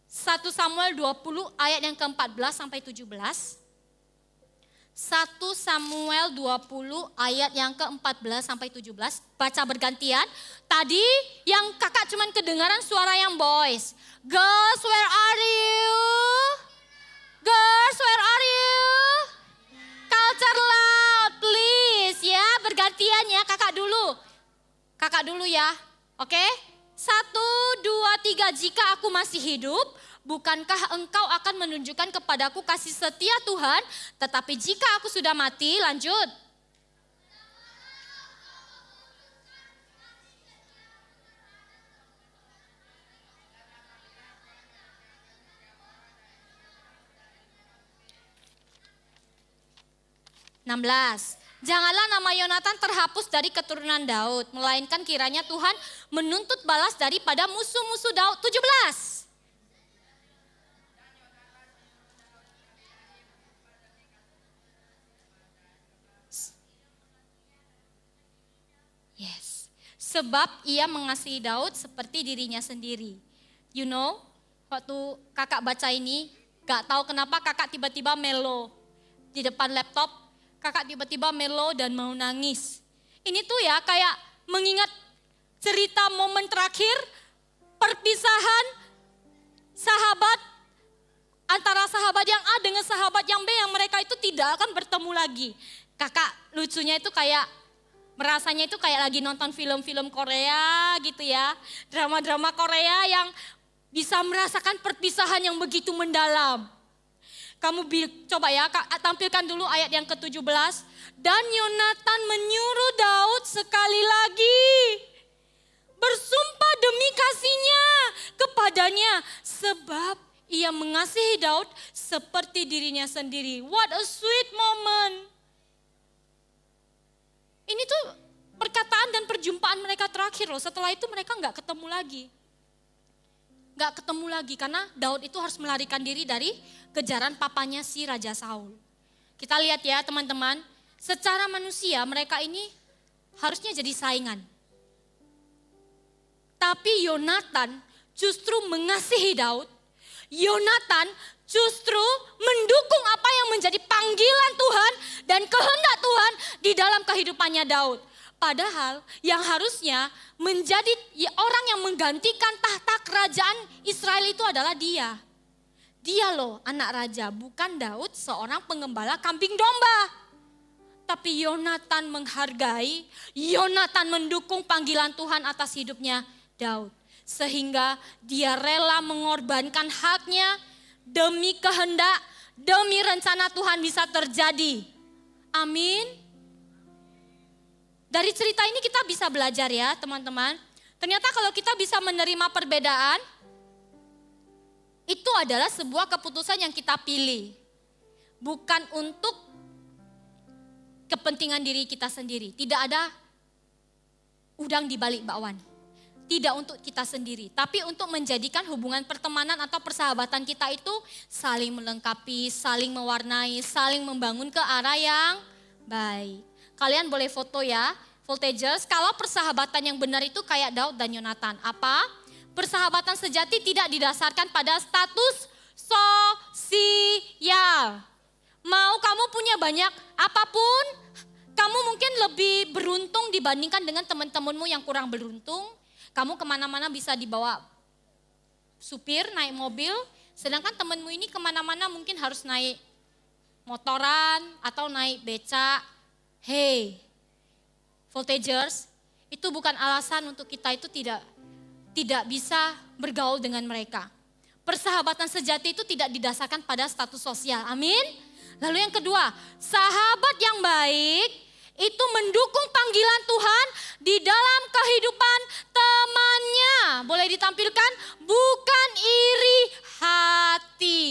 1 Samuel 20 ayat yang ke-14 sampai 17. 1 Samuel 20 ayat yang ke-14 sampai 17. Baca bergantian. Tadi yang kakak cuman kedengaran suara yang boys. Girls, where are you? Girls, where are you? Culture loud, please. Ya, bergantian ya, kakak dulu. Kakak dulu ya, oke? 1, 2, 3, jika aku masih hidup, bukankah engkau akan menunjukkan kepadaku kasih setia Tuhan? Tetapi jika aku sudah mati, lanjut. Janganlah nama Yonatan terhapus dari keturunan Daud, melainkan kiranya Tuhan menuntut balas daripada musuh-musuh Daud. 17. Yes, sebab ia mengasihi Daud seperti dirinya sendiri. You know, waktu kakak baca ini, gak tahu kenapa kakak tiba-tiba melo di depan laptop. kakak tiba-tiba melo dan mau nangis. Ini tuh ya kayak mengingat cerita momen terakhir perpisahan sahabat antara sahabat yang A dengan sahabat yang B yang mereka itu tidak akan bertemu lagi. Kakak lucunya itu kayak merasanya itu kayak lagi nonton film-film Korea gitu ya. Drama-drama Korea yang bisa merasakan perpisahan yang begitu mendalam. Kamu coba ya, tampilkan dulu ayat yang ke-17. Dan Yonatan menyuruh Daud sekali lagi bersumpah demi kasihnya kepadanya. Sebab ia mengasihi Daud seperti dirinya sendiri. What a sweet moment. Ini tuh perkataan dan perjumpaan mereka terakhir loh. Setelah itu mereka gak ketemu lagi. Gak ketemu lagi karena Daud itu harus melarikan diri dari kejaran papanya si Raja Saul. Kita lihat ya teman-teman, secara manusia mereka ini harusnya jadi saingan. Tapi Yonatan justru mengasihi Daud. Yonatan justru mendukung apa yang menjadi panggilan Tuhan dan kehendak Tuhan di dalam kehidupannya Daud. Padahal yang harusnya menjadi orang yang menggantikan tahta kerajaan Israel itu adalah dia. Dia loh anak raja, bukan Daud seorang pengembala kambing domba. Tapi Yonatan menghargai, Yonatan mendukung panggilan Tuhan atas hidupnya Daud. Sehingga dia rela mengorbankan haknya demi kehendak, demi rencana Tuhan bisa terjadi. Amin. Dari cerita ini kita bisa belajar ya teman-teman. Ternyata kalau kita bisa menerima perbedaan, itu adalah sebuah keputusan yang kita pilih. Bukan untuk kepentingan diri kita sendiri. Tidak ada udang di balik bakwan. Tidak untuk kita sendiri, tapi untuk menjadikan hubungan pertemanan atau persahabatan kita itu saling melengkapi, saling mewarnai, saling membangun ke arah yang baik. Kalian boleh foto ya, voltagers, kalau persahabatan yang benar itu kayak Daud dan Yonatan. Apa? Persahabatan sejati tidak didasarkan pada status sosial. Mau kamu punya banyak apapun, kamu mungkin lebih beruntung dibandingkan dengan teman-temanmu yang kurang beruntung. Kamu kemana-mana bisa dibawa supir, naik mobil. Sedangkan temanmu ini kemana-mana mungkin harus naik motoran atau naik becak. Hey, voltagers, itu bukan alasan untuk kita itu tidak bisa bergaul dengan mereka. Persahabatan sejati itu tidak didasarkan pada status sosial. Amin. Lalu yang kedua, sahabat yang baik itu mendukung panggilan Tuhan di dalam kehidupan temannya. Boleh ditampilkan? Bukan iri hati.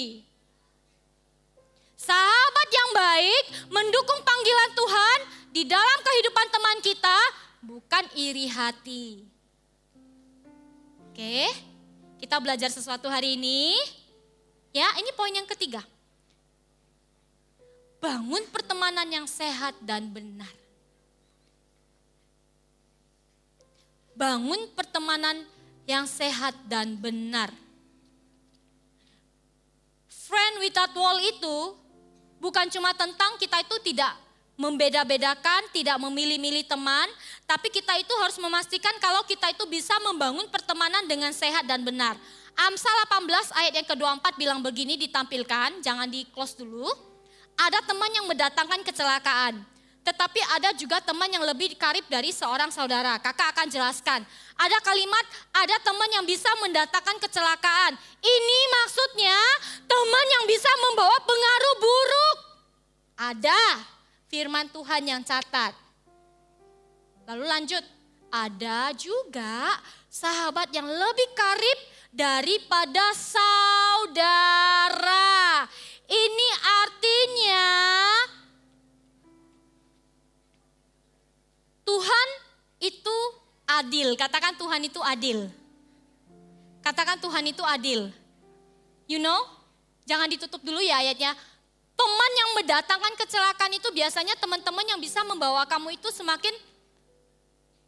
Sahabat yang baik mendukung panggilan Tuhan di dalam kehidupan teman kita, bukan iri hati. Oke, kita belajar sesuatu hari ini. Ya, ini poin yang ketiga. Bangun pertemanan yang sehat dan benar. Bangun pertemanan yang sehat dan benar. Friend without wall itu bukan cuma tentang kita itu tidak membeda-bedakan, tidak memilih-milih teman, tapi kita itu harus memastikan kalau kita itu bisa membangun pertemanan dengan sehat dan benar. Amsal 18 ayat yang ke-24 bilang begini, ditampilkan, jangan di close dulu. Ada teman yang mendatangkan kecelakaan, tetapi ada juga teman yang lebih karib dari seorang saudara. Kakak akan jelaskan. Ada kalimat, ada teman yang bisa mendatangkan kecelakaan. Ini maksudnya teman yang bisa membawa pengaruh buruk. Ada firman Tuhan yang catat. Lalu lanjut, ada juga sahabat yang lebih karib daripada saudara. Ini artinya Tuhan itu adil. Katakan Tuhan itu adil. Katakan Tuhan itu adil. You know? Jangan ditutup dulu ya ayatnya. Teman yang mendatangkan kecelakaan itu biasanya teman-teman yang bisa membawa kamu itu semakin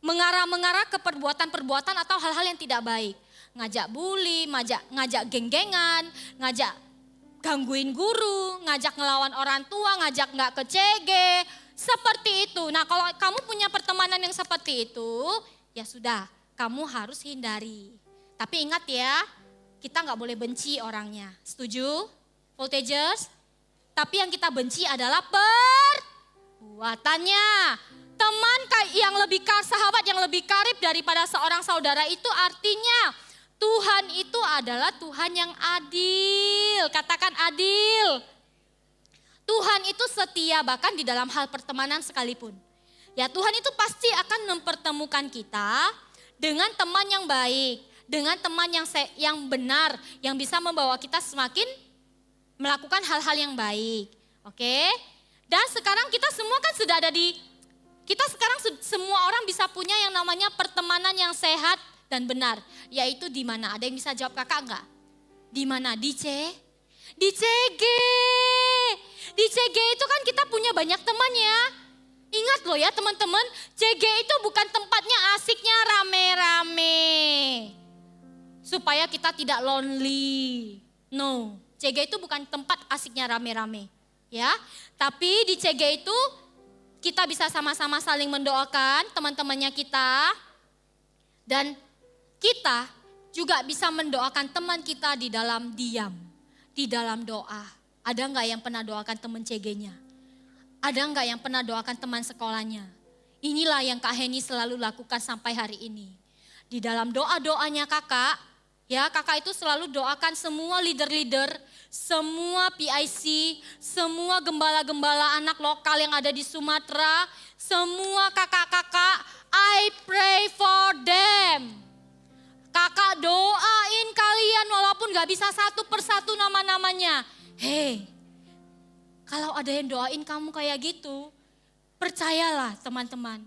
mengarah-mengarah ke perbuatan-perbuatan atau hal-hal yang tidak baik. Ngajak bully, ngajak geng-gengan, ngajak gangguin guru, ngajak ngelawan orang tua, ngajak nggak ke CG, seperti itu. Nah kalau kamu punya pertemanan yang seperti itu, ya sudah, kamu harus hindari. Tapi ingat ya, kita nggak boleh benci orangnya. Setuju? Voltagers? Tapi yang kita benci adalah perbuatannya. Teman yang lebih sahabat yang lebih karib daripada seorang saudara itu artinya Tuhan itu adalah Tuhan yang adil. Katakan adil. Tuhan itu setia bahkan di dalam hal pertemanan sekalipun. Ya Tuhan itu pasti akan mempertemukan kita dengan teman yang baik. Dengan teman yang benar. Yang bisa membawa kita semakin melakukan hal-hal yang baik. Oke? Dan sekarang kita semua kan sudah ada kita sekarang semua orang bisa punya yang namanya pertemanan yang sehat dan benar. Yaitu di mana? Ada yang bisa jawab kakak enggak? Di mana? Di CG. Di CG itu kan kita punya banyak teman ya. Ingat loh ya teman-teman, CG itu bukan tempatnya asiknya rame-rame. Supaya kita tidak lonely. No, CG itu bukan tempat asiknya rame-rame. Ya, tapi di CG itu kita bisa sama-sama saling mendoakan teman-temannya kita. Dan kita juga bisa mendoakan teman kita di dalam diam, di dalam doa. Ada enggak yang pernah doakan teman CG-nya? Ada enggak yang pernah doakan teman sekolahnya? Inilah yang Kak Heni selalu lakukan sampai hari ini. Di dalam doa-doanya kakak, ya kakak itu selalu doakan semua leader-leader, semua PIC, semua gembala-gembala anak lokal yang ada di Sumatera, semua kakak-kakak, I pray for them. Kakak doain kalian walaupun gak bisa satu persatu nama-namanya. Hei, kalau ada yang doain kamu kayak gitu, percayalah teman-teman.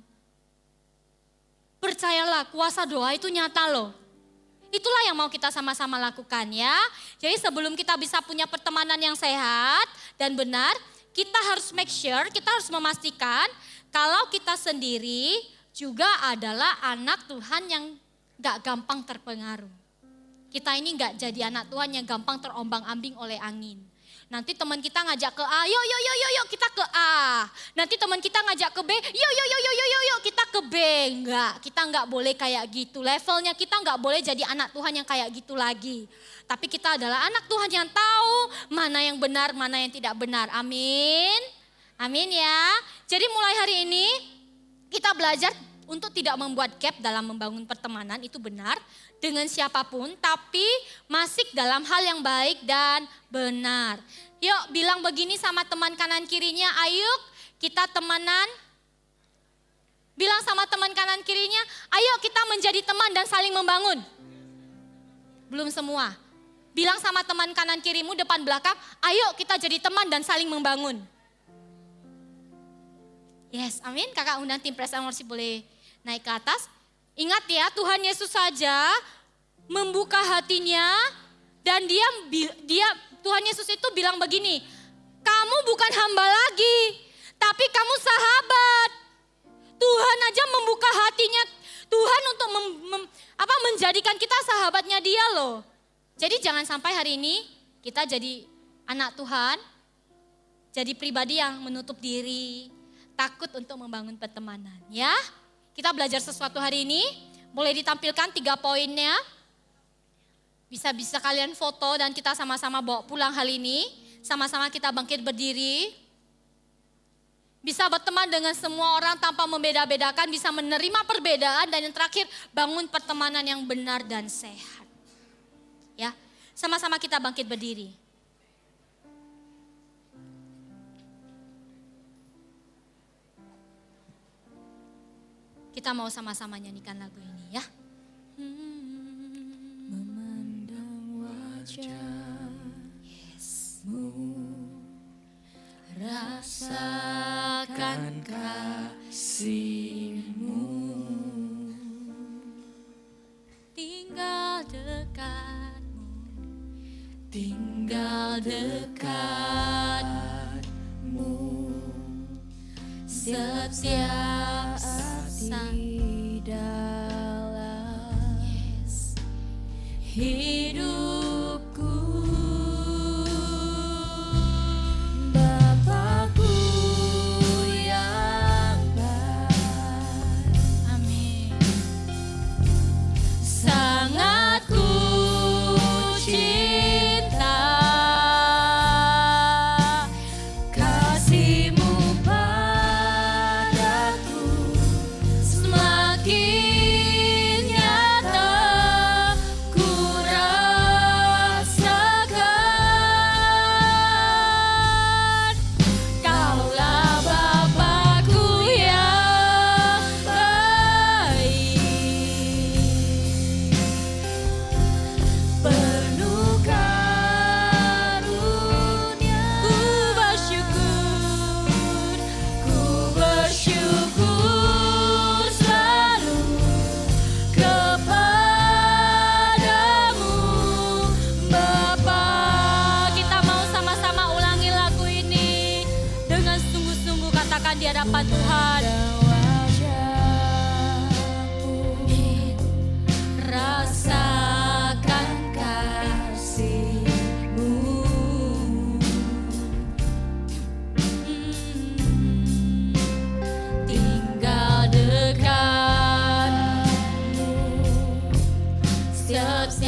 Percayalah kuasa doa itu nyata loh. Itulah yang mau kita sama-sama lakukan ya. Jadi sebelum kita bisa punya pertemanan yang sehat dan benar, kita harus make sure, kita harus memastikan kalau kita sendiri juga adalah anak Tuhan yang gak gampang terpengaruh. Kita ini gak jadi anak Tuhan yang gampang terombang-ambing oleh angin. Nanti teman kita ngajak ke A, yuk kita ke A. Nanti teman kita ngajak ke B, yuk kita ke B. Enggak, kita enggak boleh kayak gitu. Levelnya kita enggak boleh jadi anak Tuhan yang kayak gitu lagi. Tapi kita adalah anak Tuhan yang tahu mana yang benar, mana yang tidak benar. Amin. Amin ya. Jadi mulai hari ini kita belajar untuk tidak membuat gap dalam membangun pertemanan, itu benar. Dengan siapapun, tapi masih dalam hal yang baik dan benar. Yuk bilang begini sama teman kanan kirinya, ayo kita temanan. Bilang sama teman kanan kirinya, ayo kita menjadi teman dan saling membangun. Belum semua. Bilang sama teman kanan kirimu depan belakang, ayo kita jadi teman dan saling membangun. Yes, amin. Kakak undang tim Praise and Worship boleh naik ke atas. Ingat ya, Tuhan Yesus saja membuka hatinya dan dia Tuhan Yesus itu bilang begini, kamu bukan hamba lagi, tapi kamu sahabat. Tuhan aja membuka hatinya Tuhan untuk menjadikan kita sahabatnya dia loh. Jadi jangan sampai hari ini kita jadi anak Tuhan, jadi pribadi yang menutup diri, takut untuk membangun pertemanan ya. Kita belajar sesuatu hari ini, boleh ditampilkan 3 poinnya. Bisa kalian foto dan kita sama-sama bawa pulang hal ini. Sama-sama kita bangkit berdiri. Bisa berteman dengan semua orang tanpa membeda-bedakan, bisa menerima perbedaan. Dan yang terakhir, bangun pertemanan yang benar dan sehat. Ya, sama-sama kita bangkit berdiri. Kita mau sama-sama nyanyikan lagu ini ya. Memandang wajah-Mu, rasakan kasih-Mu, tinggal dekat-Mu, tinggal dekat-Mu, setiap di dalam hidupku.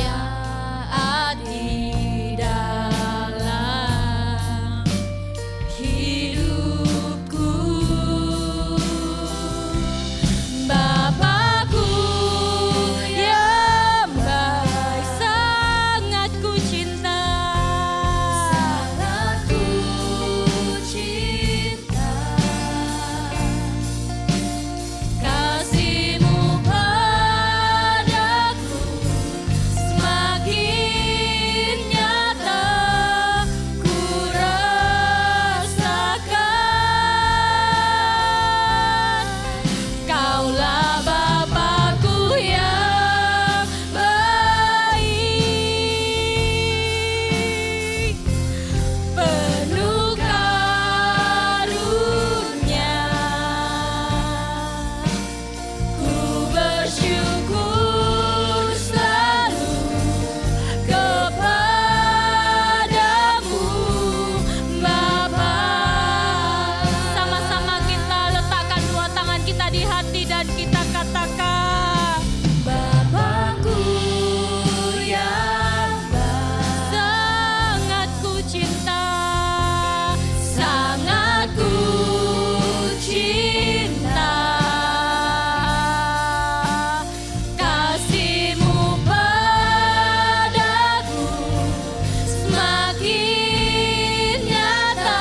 saat di dalam hidupku. Bapakku yang baik, sangat ku cinta. Sangat ku cinta. Kasih-Mu padaku semakin nyata ku rasakan. Kaulah Bapakku yang baik, penuh karunia. Ku bersyukur selalu kepadamu, Bapa. Sama-sama kita letakkan dua tangan kita di hati dan kita katakan, Bapakku yang baik, sangat ku cinta. Sangat ku cinta. Kasih-Mu padaku semakin nyata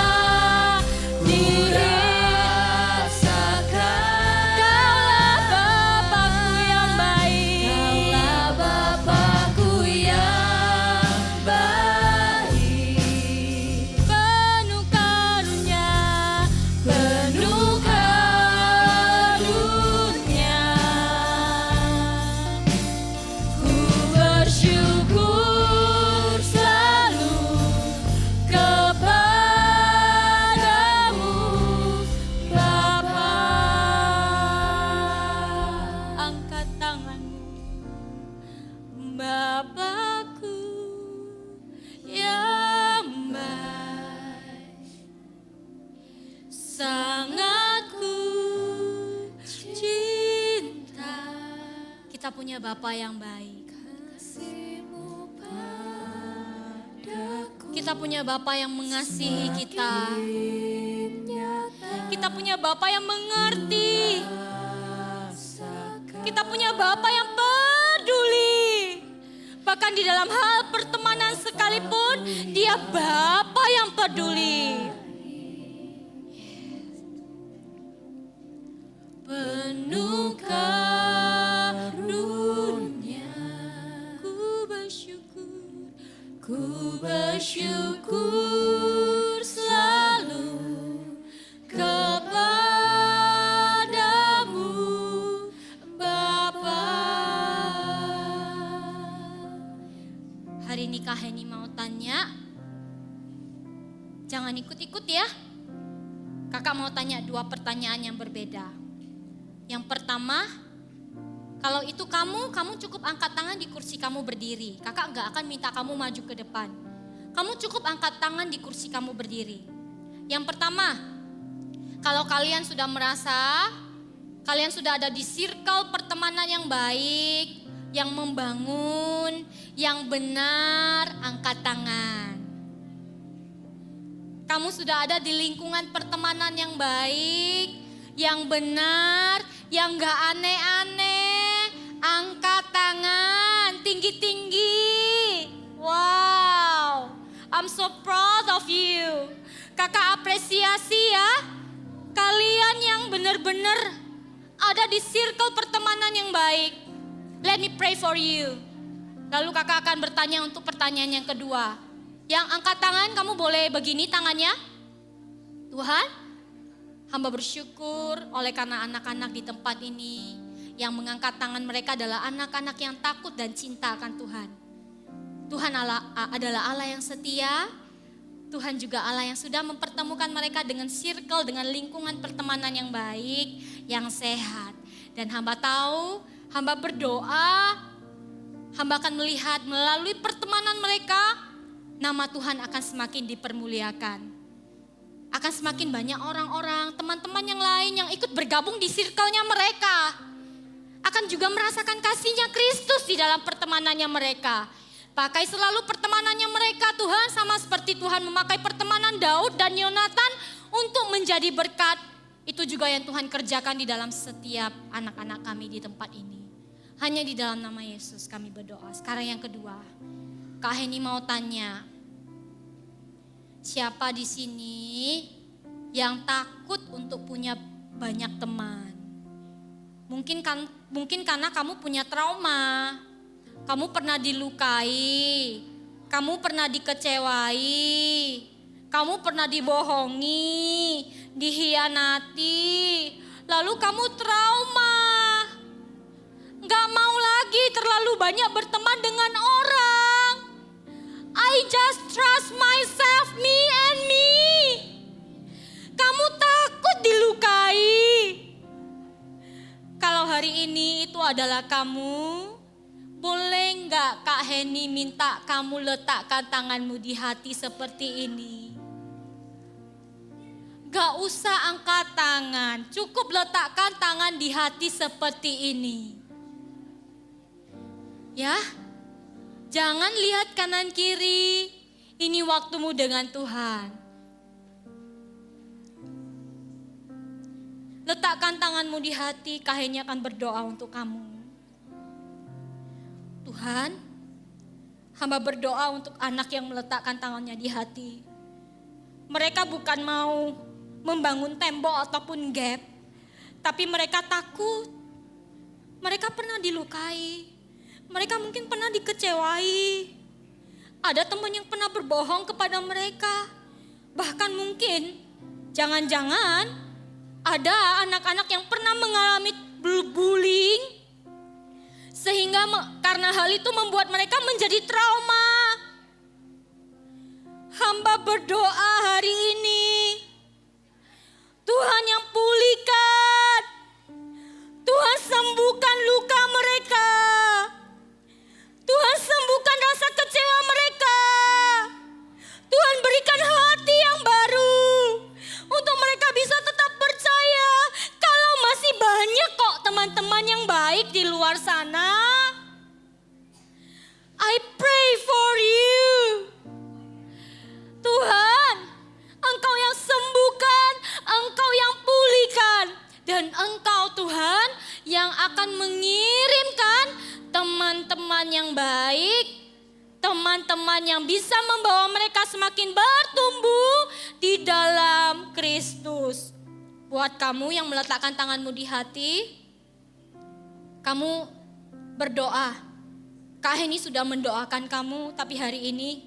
dirasakan. Kaulah Bapakku yang baik. Kaulah Bapakku yang baik, penuh karunia, penuh karunia. Ku bersyukur selalu kepadamu, Bapa. Angkat tanganmu, Bapakku yang baik, sangat ku cinta. Kita punya Bapa yang baik. Kita punya Bapa yang mengasihi kita. Kita punya Bapa yang mengerti. Kita punya Bapa yang peduli. Bahkan di dalam hal pertemanan sekalipun, Dia Bapa yang peduli. Penuh karunia. Ku bersyukur selalu kepadamu, Bapa. Hari ini Kak Heni mau tanya, jangan ikut-ikut ya. Kakak mau tanya dua pertanyaan yang berbeda. Yang pertama, kalau itu kamu cukup angkat tangan di kursi kamu berdiri. Kakak gak akan minta kamu maju ke depan. Kamu cukup angkat tangan di kursi kamu berdiri. Yang pertama, kalau kalian sudah merasa, kalian sudah ada di circle pertemanan yang baik, yang membangun, yang benar, angkat tangan. Kamu sudah ada di lingkungan pertemanan yang baik, yang benar, yang gak aneh-aneh, angkat tangan tinggi-tinggi. Wow, I'm so proud of you. Kakak apresiasi ya, kalian yang benar-benar ada di circle pertemanan yang baik. Let me pray for you. Lalu kakak akan bertanya untuk pertanyaan yang kedua. Yang angkat tangan kamu boleh begini tangannya. Tuhan, hamba bersyukur oleh karena anak-anak di tempat ini yang mengangkat tangan mereka adalah anak-anak yang takut dan cinta akan Tuhan. Tuhan adalah Allah yang setia. Tuhan juga Allah yang sudah mempertemukan mereka dengan circle, dengan lingkungan pertemanan yang baik, yang sehat. Dan hamba tahu, hamba berdoa, hamba akan melihat melalui pertemanan mereka, nama Tuhan akan semakin dipermuliakan. Akan semakin banyak orang-orang, teman-teman yang lain yang ikut bergabung di circle-nya mereka. akan juga merasakan kasihnya Kristus di dalam pertemanannya mereka. Pakai selalu pertemanannya mereka Tuhan, sama seperti Tuhan memakai pertemanan Daud dan Yonatan untuk menjadi berkat. Itu juga yang Tuhan kerjakan di dalam setiap anak-anak kami di tempat ini. Hanya di dalam nama Yesus kami berdoa. Sekarang yang kedua, Kak Heni mau tanya, siapa di sini yang takut untuk punya banyak teman? Mungkin karena kamu punya trauma, kamu pernah dilukai, kamu pernah dikecewai, kamu pernah dibohongi, dihianati, lalu kamu trauma. Gak mau lagi terlalu banyak berteman dengan orang. I just trust myself, me and me. Kamu takut dilukai. Kalau hari ini itu adalah kamu, boleh gak Kak Heni minta kamu letakkan tanganmu di hati seperti ini? Gak usah angkat tangan, cukup letakkan tangan di hati seperti ini. Ya, jangan lihat kanan kiri, ini waktumu dengan Tuhan. Letakkan tanganmu di hati, Kak Heni akan berdoa untuk kamu. Tuhan, hamba berdoa untuk anak yang meletakkan tangannya di hati. Mereka bukan mau membangun tembok ataupun gap, tapi mereka takut. Mereka pernah dilukai. Mereka mungkin pernah dikecewai. Ada teman yang pernah berbohong kepada mereka. Bahkan mungkin, jangan-jangan ada anak-anak yang pernah mengalami bullying. Sehingga karena hal itu membuat mereka menjadi trauma. Hamba berdoa hari ini, Tuhan yang pulihkan. Tuhan sembuhkan luka mereka. Tuhan sembuhkan rasa kecewa mereka. Tuhan berikan hati yang baru untuk mereka bisa tetap percaya kalau masih banyak kok teman-teman yang baik di luar sana. I pray for you. Tuhan, Engkau yang sembuhkan, Engkau yang pulihkan, dan Engkau Tuhan yang akan mengirimkan teman-teman yang baik, teman-teman yang bisa membawa mereka semakin bertumbuh di dalam Kristus. Buat kamu yang meletakkan tanganmu di hati, kamu berdoa. Kak Heni sudah mendoakan kamu, tapi hari ini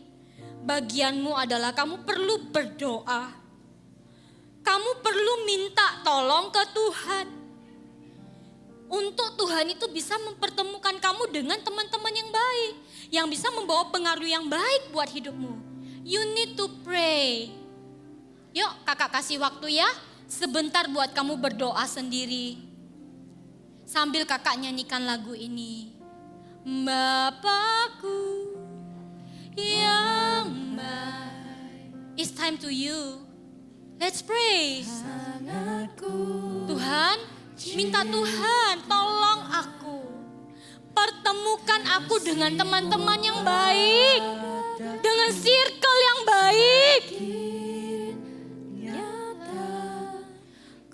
bagianmu adalah kamu perlu berdoa. Kamu perlu minta tolong ke Tuhan. Untuk Tuhan itu bisa mempertemukan kamu dengan teman-teman yang baik. Yang bisa membawa pengaruh yang baik buat hidupmu. You need to pray. Yuk kakak kasih waktu ya. Sebentar buat kamu berdoa sendiri. Sambil kakak nyanyikan lagu ini. Bapakku yang baik. It's time to you. Let's pray. Tuhan, minta Tuhan tolong aku. Pertemukan aku dengan teman-teman yang baik. Dengan circle yang baik.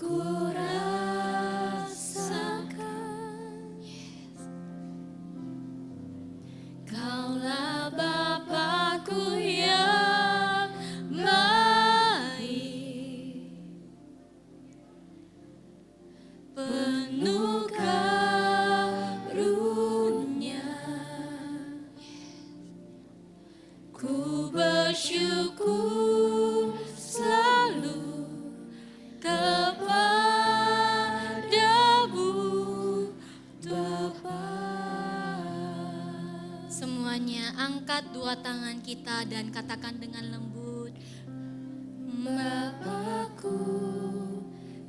Ku rasakan. Kaulah Bapakku yang baik. Penuh karunia, ku bersyukur selalu kepadamu Tuhan. Semuanya angkat dua tangan kita dan katakan dengan lembut, Bapakku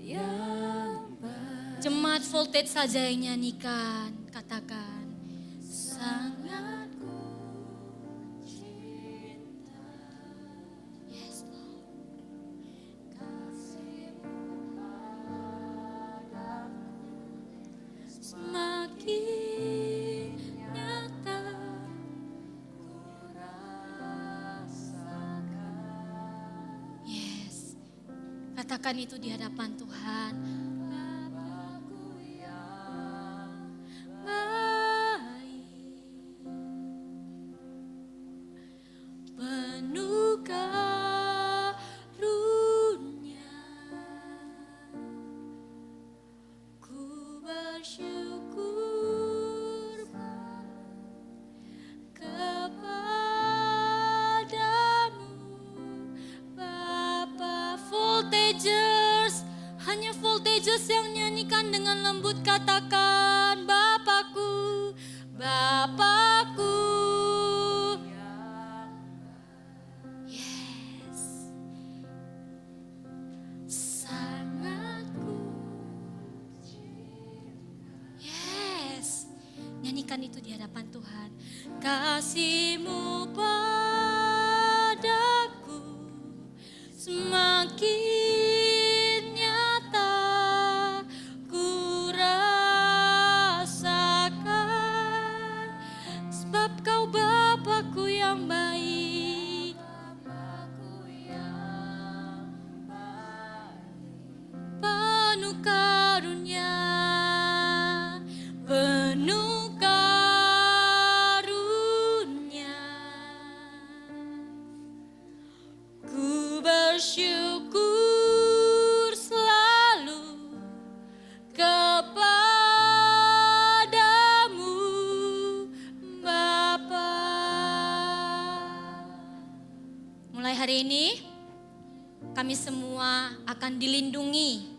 yang baik. Jemaat voltage saja yang nyanyikan, katakan, sangat ku cinta. Yes Lord. Kasih-Mu padaku semakin Katakan itu di hadapan Tuhan. Bapakku yang baik, penuh karunia, ku bersyukur kepadamu Bapa. Voltagers, hanya voltagers yang nyanyikan dengan lembut, katakan Bapakku, Bapakku. Yes, sangat ku. Yes, nyanyikan itu di hadapan Tuhan. Kasih-Mu padaku semakin nyata ku rasakan, sebab Kau Bapakku yang baik. Bapakku yang baik, penuh karunia, penuh karunia. Ku bersyukur selalu kepadamu Bapa. Mulai hari ini kami semua akan dilindungi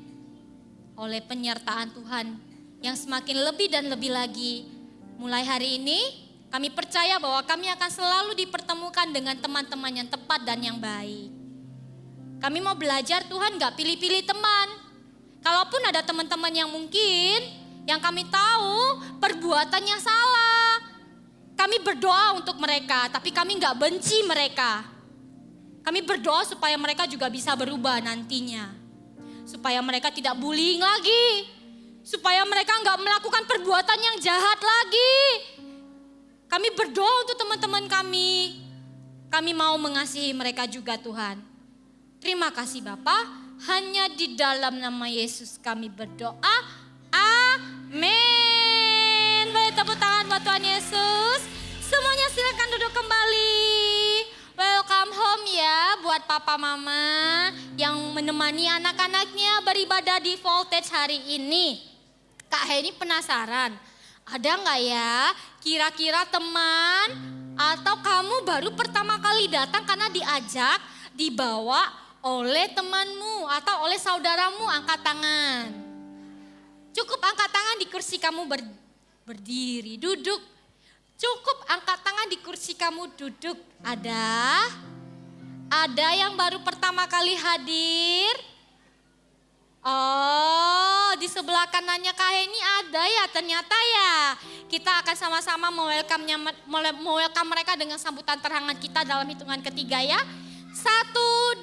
oleh penyertaan Tuhan yang semakin lebih dan lebih lagi. Mulai hari ini kami percaya bahwa kami akan selalu dipertemukan dengan teman-teman yang tepat dan yang baik. Kami mau belajar Tuhan gak pilih-pilih teman. Kalaupun ada teman-teman yang mungkin yang kami tahu perbuatannya salah, kami berdoa untuk mereka, tapi kami gak benci mereka. Kami berdoa supaya mereka juga bisa berubah nantinya. Supaya mereka tidak bullying lagi. Supaya mereka gak melakukan perbuatan yang jahat lagi. Kami berdoa untuk teman-teman kami. Kami mau mengasihi mereka juga Tuhan. Terima kasih Bapa. Hanya di dalam nama Yesus kami berdoa. Amin. Boleh tepuk tangan buat Tuhan Yesus. Semuanya silakan duduk kembali. Welcome home ya buat papa mama yang menemani anak-anaknya beribadah di Voltage hari ini. Kak Heni penasaran, ada nggak ya kira-kira teman atau kamu baru pertama kali datang karena diajak, dibawa oleh temanmu atau oleh saudaramu? Angkat tangan. Cukup angkat tangan di kursi kamu berdiri, duduk. Cukup angkat tangan di kursi kamu duduk. Ada yang baru pertama kali hadir? Oh, di sebelah kanannya Kak Heni ada ya ternyata ya. Kita akan sama-sama welcome mereka dengan sambutan terhangat kita dalam hitungan ketiga ya. 1,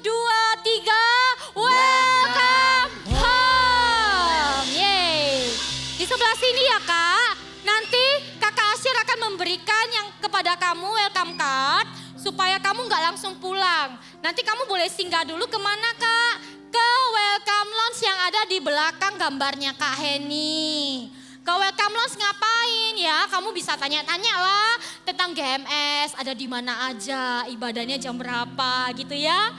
2, 3, welcome home. Yeay. Di sebelah sini ya Kak. Nanti Kakak Asyir akan memberikan yang kepada kamu welcome card supaya kamu nggak langsung pulang. Nanti kamu boleh singgah dulu kemana Kak? Ke welcome lounge yang ada di belakang gambarnya Kak Heni. Ke welcome lounge ngapain ya? Kamu bisa tanya-tanya lah tentang GMS, ada di mana aja, ibadahnya jam berapa gitu ya.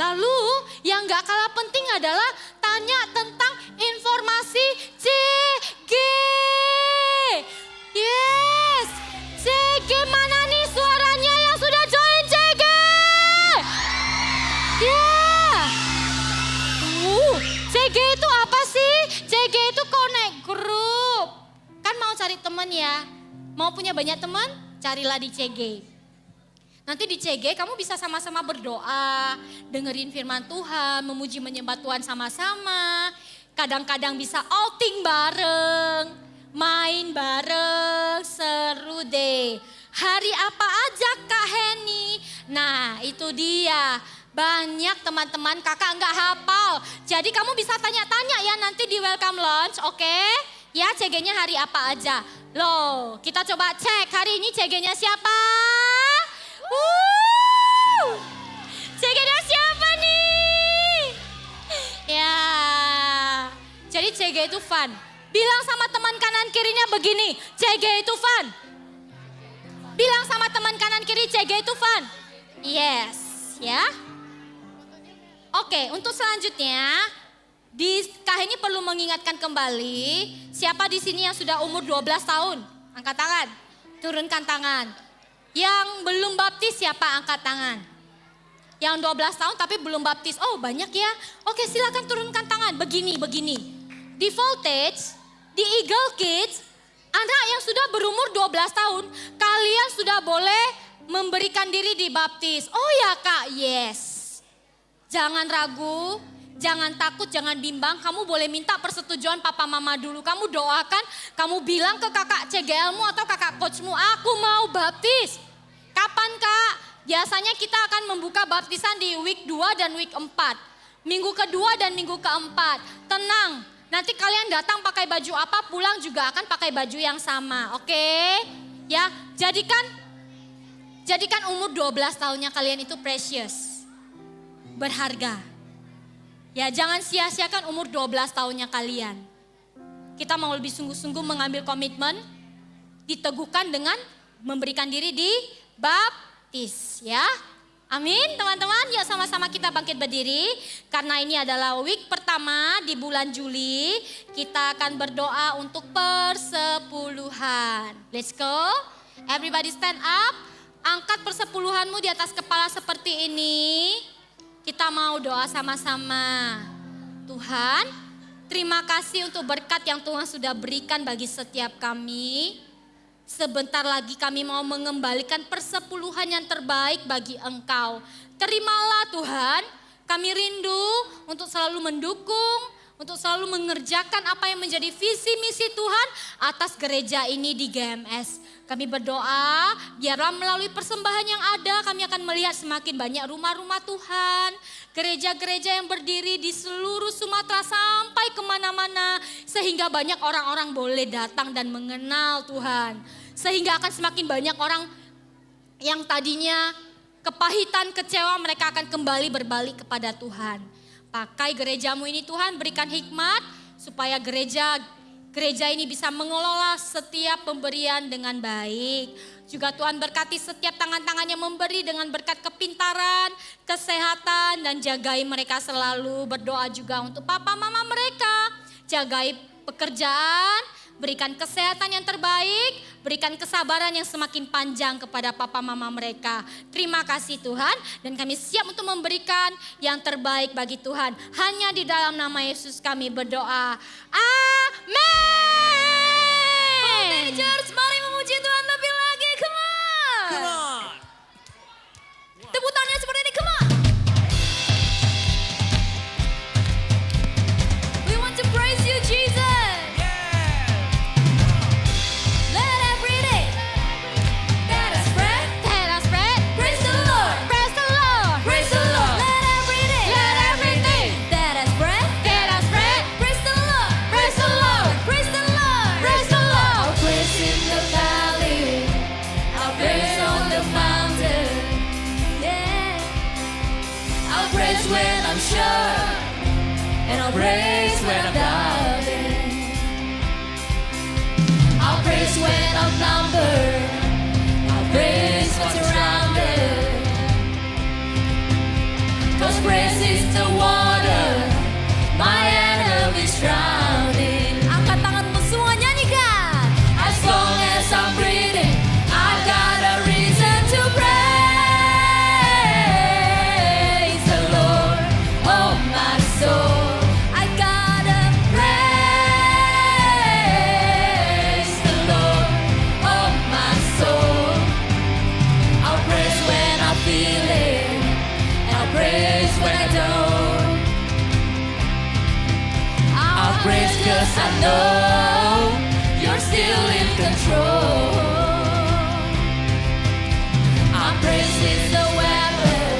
Lalu yang gak kalah penting adalah tanya tentang informasi CG. Yes, CG mana nih suaranya yang sudah join CG? Yeah. CG itu apa sih? CG itu connect group. Kan mau cari teman ya? Mau punya banyak teman? Carilah di CG. Nanti di CG kamu bisa sama-sama berdoa, dengerin firman Tuhan, memuji menyembah Tuhan sama-sama. Kadang-kadang bisa outing bareng, main bareng, seru deh. Hari apa aja Kak Heni? Nah itu dia. Banyak teman-teman kakak nggak hafal. Jadi kamu bisa tanya-tanya ya nanti di welcome lunch, oke? Ya CG-nya hari apa aja. Loh, kita coba cek hari ini CG-nya siapa? CG-nya siapa nih? fun. Bilang sama teman kanan kirinya begini, CG itu fun. Bilang sama teman kanan kiri, CG itu fun. Yes, ya. Oke, untuk selanjutnya, Kak ini perlu mengingatkan kembali, siapa di sini yang sudah umur 12 tahun? Angkat tangan, turunkan tangan. Yang belum baptis siapa? Angkat tangan. Yang 12 tahun tapi belum baptis, oh banyak ya. Oke, silakan turunkan tangan, begini. Di Voltage, di Eagle Kids, anak yang sudah berumur 12 tahun, kalian sudah boleh memberikan diri dibaptis. Oh ya Kak, yes. Jangan ragu, jangan takut, jangan bimbang. Kamu boleh minta persetujuan papa mama dulu. Kamu doakan, kamu bilang ke kakak CGL-mu atau kakak coachmu, aku mau baptis. Kapan Kak? Biasanya kita akan membuka baptisan di week 2 dan week 4. Minggu kedua dan minggu keempat. Tenang, nanti kalian datang pakai baju apa, pulang juga akan pakai baju yang sama. Oke? Ya, jadikan umur 12 tahunnya kalian itu precious. Berharga. Ya, jangan sia-siakan umur 12 tahunnya kalian. Kita mau lebih sungguh-sungguh mengambil komitmen, diteguhkan dengan memberikan diri di baptis, ya. Amin, teman-teman. Yuk sama-sama kita bangkit berdiri. Karena ini adalah week pertama di bulan Juli. Kita akan berdoa untuk persepuluhan. Let's go. Everybody stand up. Angkat persepuluhanmu di atas kepala seperti ini. Kita mau doa sama-sama. Tuhan, terima kasih untuk berkat yang Tuhan sudah berikan bagi setiap kami. Sebentar lagi kami mau mengembalikan persepuluhan yang terbaik bagi Engkau. Terimalah Tuhan, kami rindu untuk selalu mendukung, untuk selalu mengerjakan apa yang menjadi visi misi Tuhan atas gereja ini di GMS. Kami berdoa, biarlah melalui persembahan yang ada kami akan melihat semakin banyak rumah-rumah Tuhan. Gereja-gereja yang berdiri di seluruh Sumatera sampai kemana-mana. Sehingga banyak orang-orang boleh datang dan mengenal Tuhan. Sehingga akan semakin banyak orang yang tadinya kepahitan, kecewa, mereka akan kembali berbalik kepada Tuhan. Pakai gerejamu ini Tuhan, berikan hikmat supaya gereja ini bisa mengelola setiap pemberian dengan baik. Juga Tuhan berkati setiap tangan-tangan yang memberi dengan berkat kepintaran, kesehatan, dan jagai mereka selalu. Berdoa juga untuk papa mama mereka. Jagai pekerjaan, berikan kesehatan yang terbaik, berikan kesabaran yang semakin panjang kepada papa mama mereka. Terima kasih Tuhan, dan kami siap untuk memberikan yang terbaik bagi Tuhan. Hanya di dalam nama Yesus kami berdoa. Amin. Church, mari memuji Tuhan lebih lagi. Come on. Tepuk tangannya seperti ini, come on. We want to praise you, Jesus. Let every day that I spread. Praise the Lord. Praise the Lord. Praise the Lord. Let every day that I spread. Praise the Lord. Praise the Lord. Praise the Lord. Praise the Lord. I'll praise in the valley. I'll praise on the mountain. Yeah. I'll praise when I'm sure, and I'll praise when I'm doubting. I'll praise when I'm numbered. I'll praise what's surrounded. 'Cause praise is the water my enemies drowning. Angkat tanganmu semua, nyanyikan. As long as I'm breathing, I've got a reason to praise the Lord, oh my soul. I gotta praise the Lord, oh my soul. I'll praise when I feel it, and I'll praise when I don't. I'll praise 'cause I know you're still in control. Our praise is a weapon,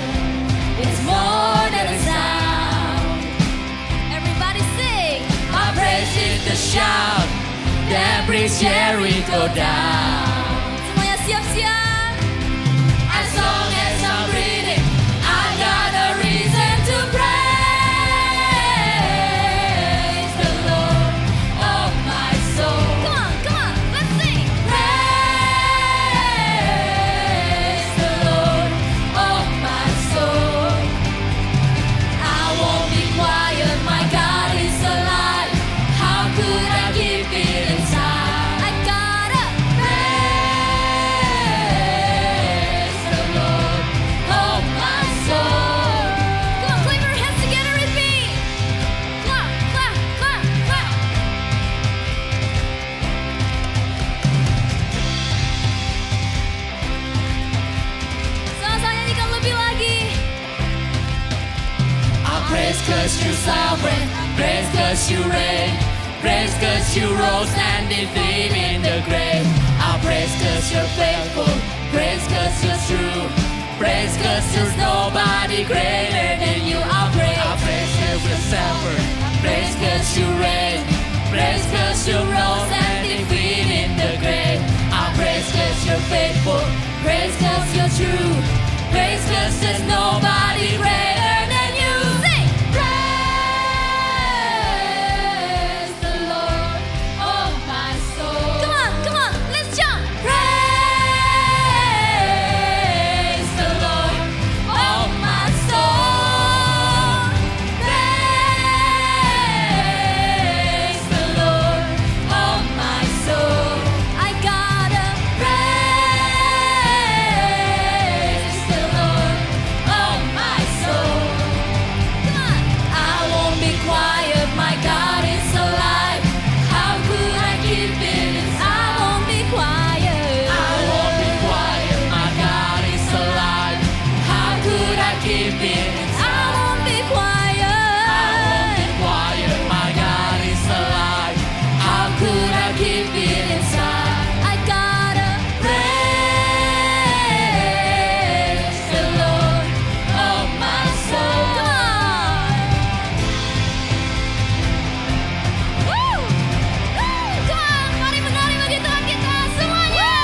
it's more than a sound. Everybody sing. Our praise is the shout that brings Jericho down. Semuanya siap-siap. As long as I'm breathing, I got a reason to praise the Lord, oh cause you're sovereign. Praise cause you reign. Praise cause you rose and defeated the grave. I praise cause you're faithful. Praise cause you're true. Praise cause there's nobody greater than you. I praise cause you're sovereign. Praise cause you reign. Praise cause you rose and defeated the grave. I praise cause you're faithful. Praise cause you're true. Praise cause there's nobody greater than you. Sing! Praise the Lord, oh my soul. Come on, let's jump. Praise the Lord, oh my soul. Praise the Lord, oh my soul. I gotta praise the Lord, oh my soul. Come on. I won't be quiet, my God is alive. How could I keep it inside? I won't be quiet. I won't be quiet, my God is alive. How could I keep it inside? I won't be quiet. I won't be quiet, my God is alive. How could I keep it inside? I gotta praise the Lord, oh my soul. Come on. Woo! Come on, mari menari bagi Tuhan kita semuanya.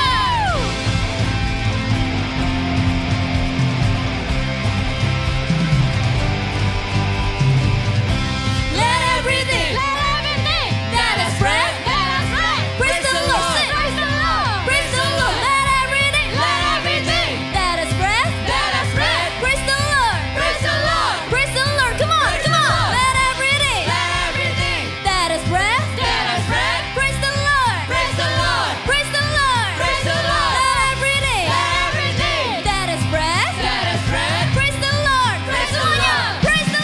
Let everything that has breath, praise the Lord. Sing. Praise the Lord. Let everything that has breath, praise the Lord. Praise the Lord. Praise the Lord. Come on. Let everything that has breath, praise the Lord. Praise the Lord. Praise the Lord. Praise the Lord. Let everything that has breath, praise the Lord. Praise the Lord. Praise the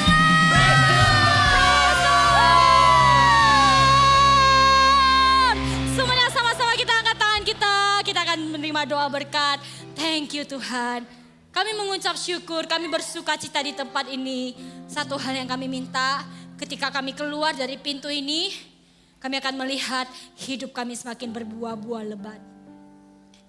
Lord. Semuanya sama-sama kita angkat tangan kita. Kita akan menerima doa berkat. Thank you Tuhan. Kami mengucap syukur, kami bersuka cita di tempat ini. Satu hal yang kami minta, ketika kami keluar dari pintu ini, kami akan melihat hidup kami semakin berbuah-buah lebat.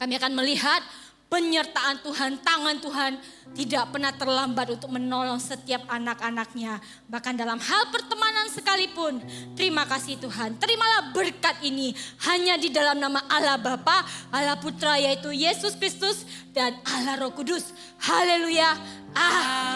Kami akan melihat penyertaan Tuhan, tangan Tuhan tidak pernah terlambat untuk menolong setiap anak-anaknya. Bahkan dalam hal pertemanan sekalipun. Terima kasih Tuhan. Terimalah berkat ini hanya di dalam nama Allah Bapa, Allah Putra yaitu Yesus Kristus dan Allah Roh Kudus. Haleluya. Amin.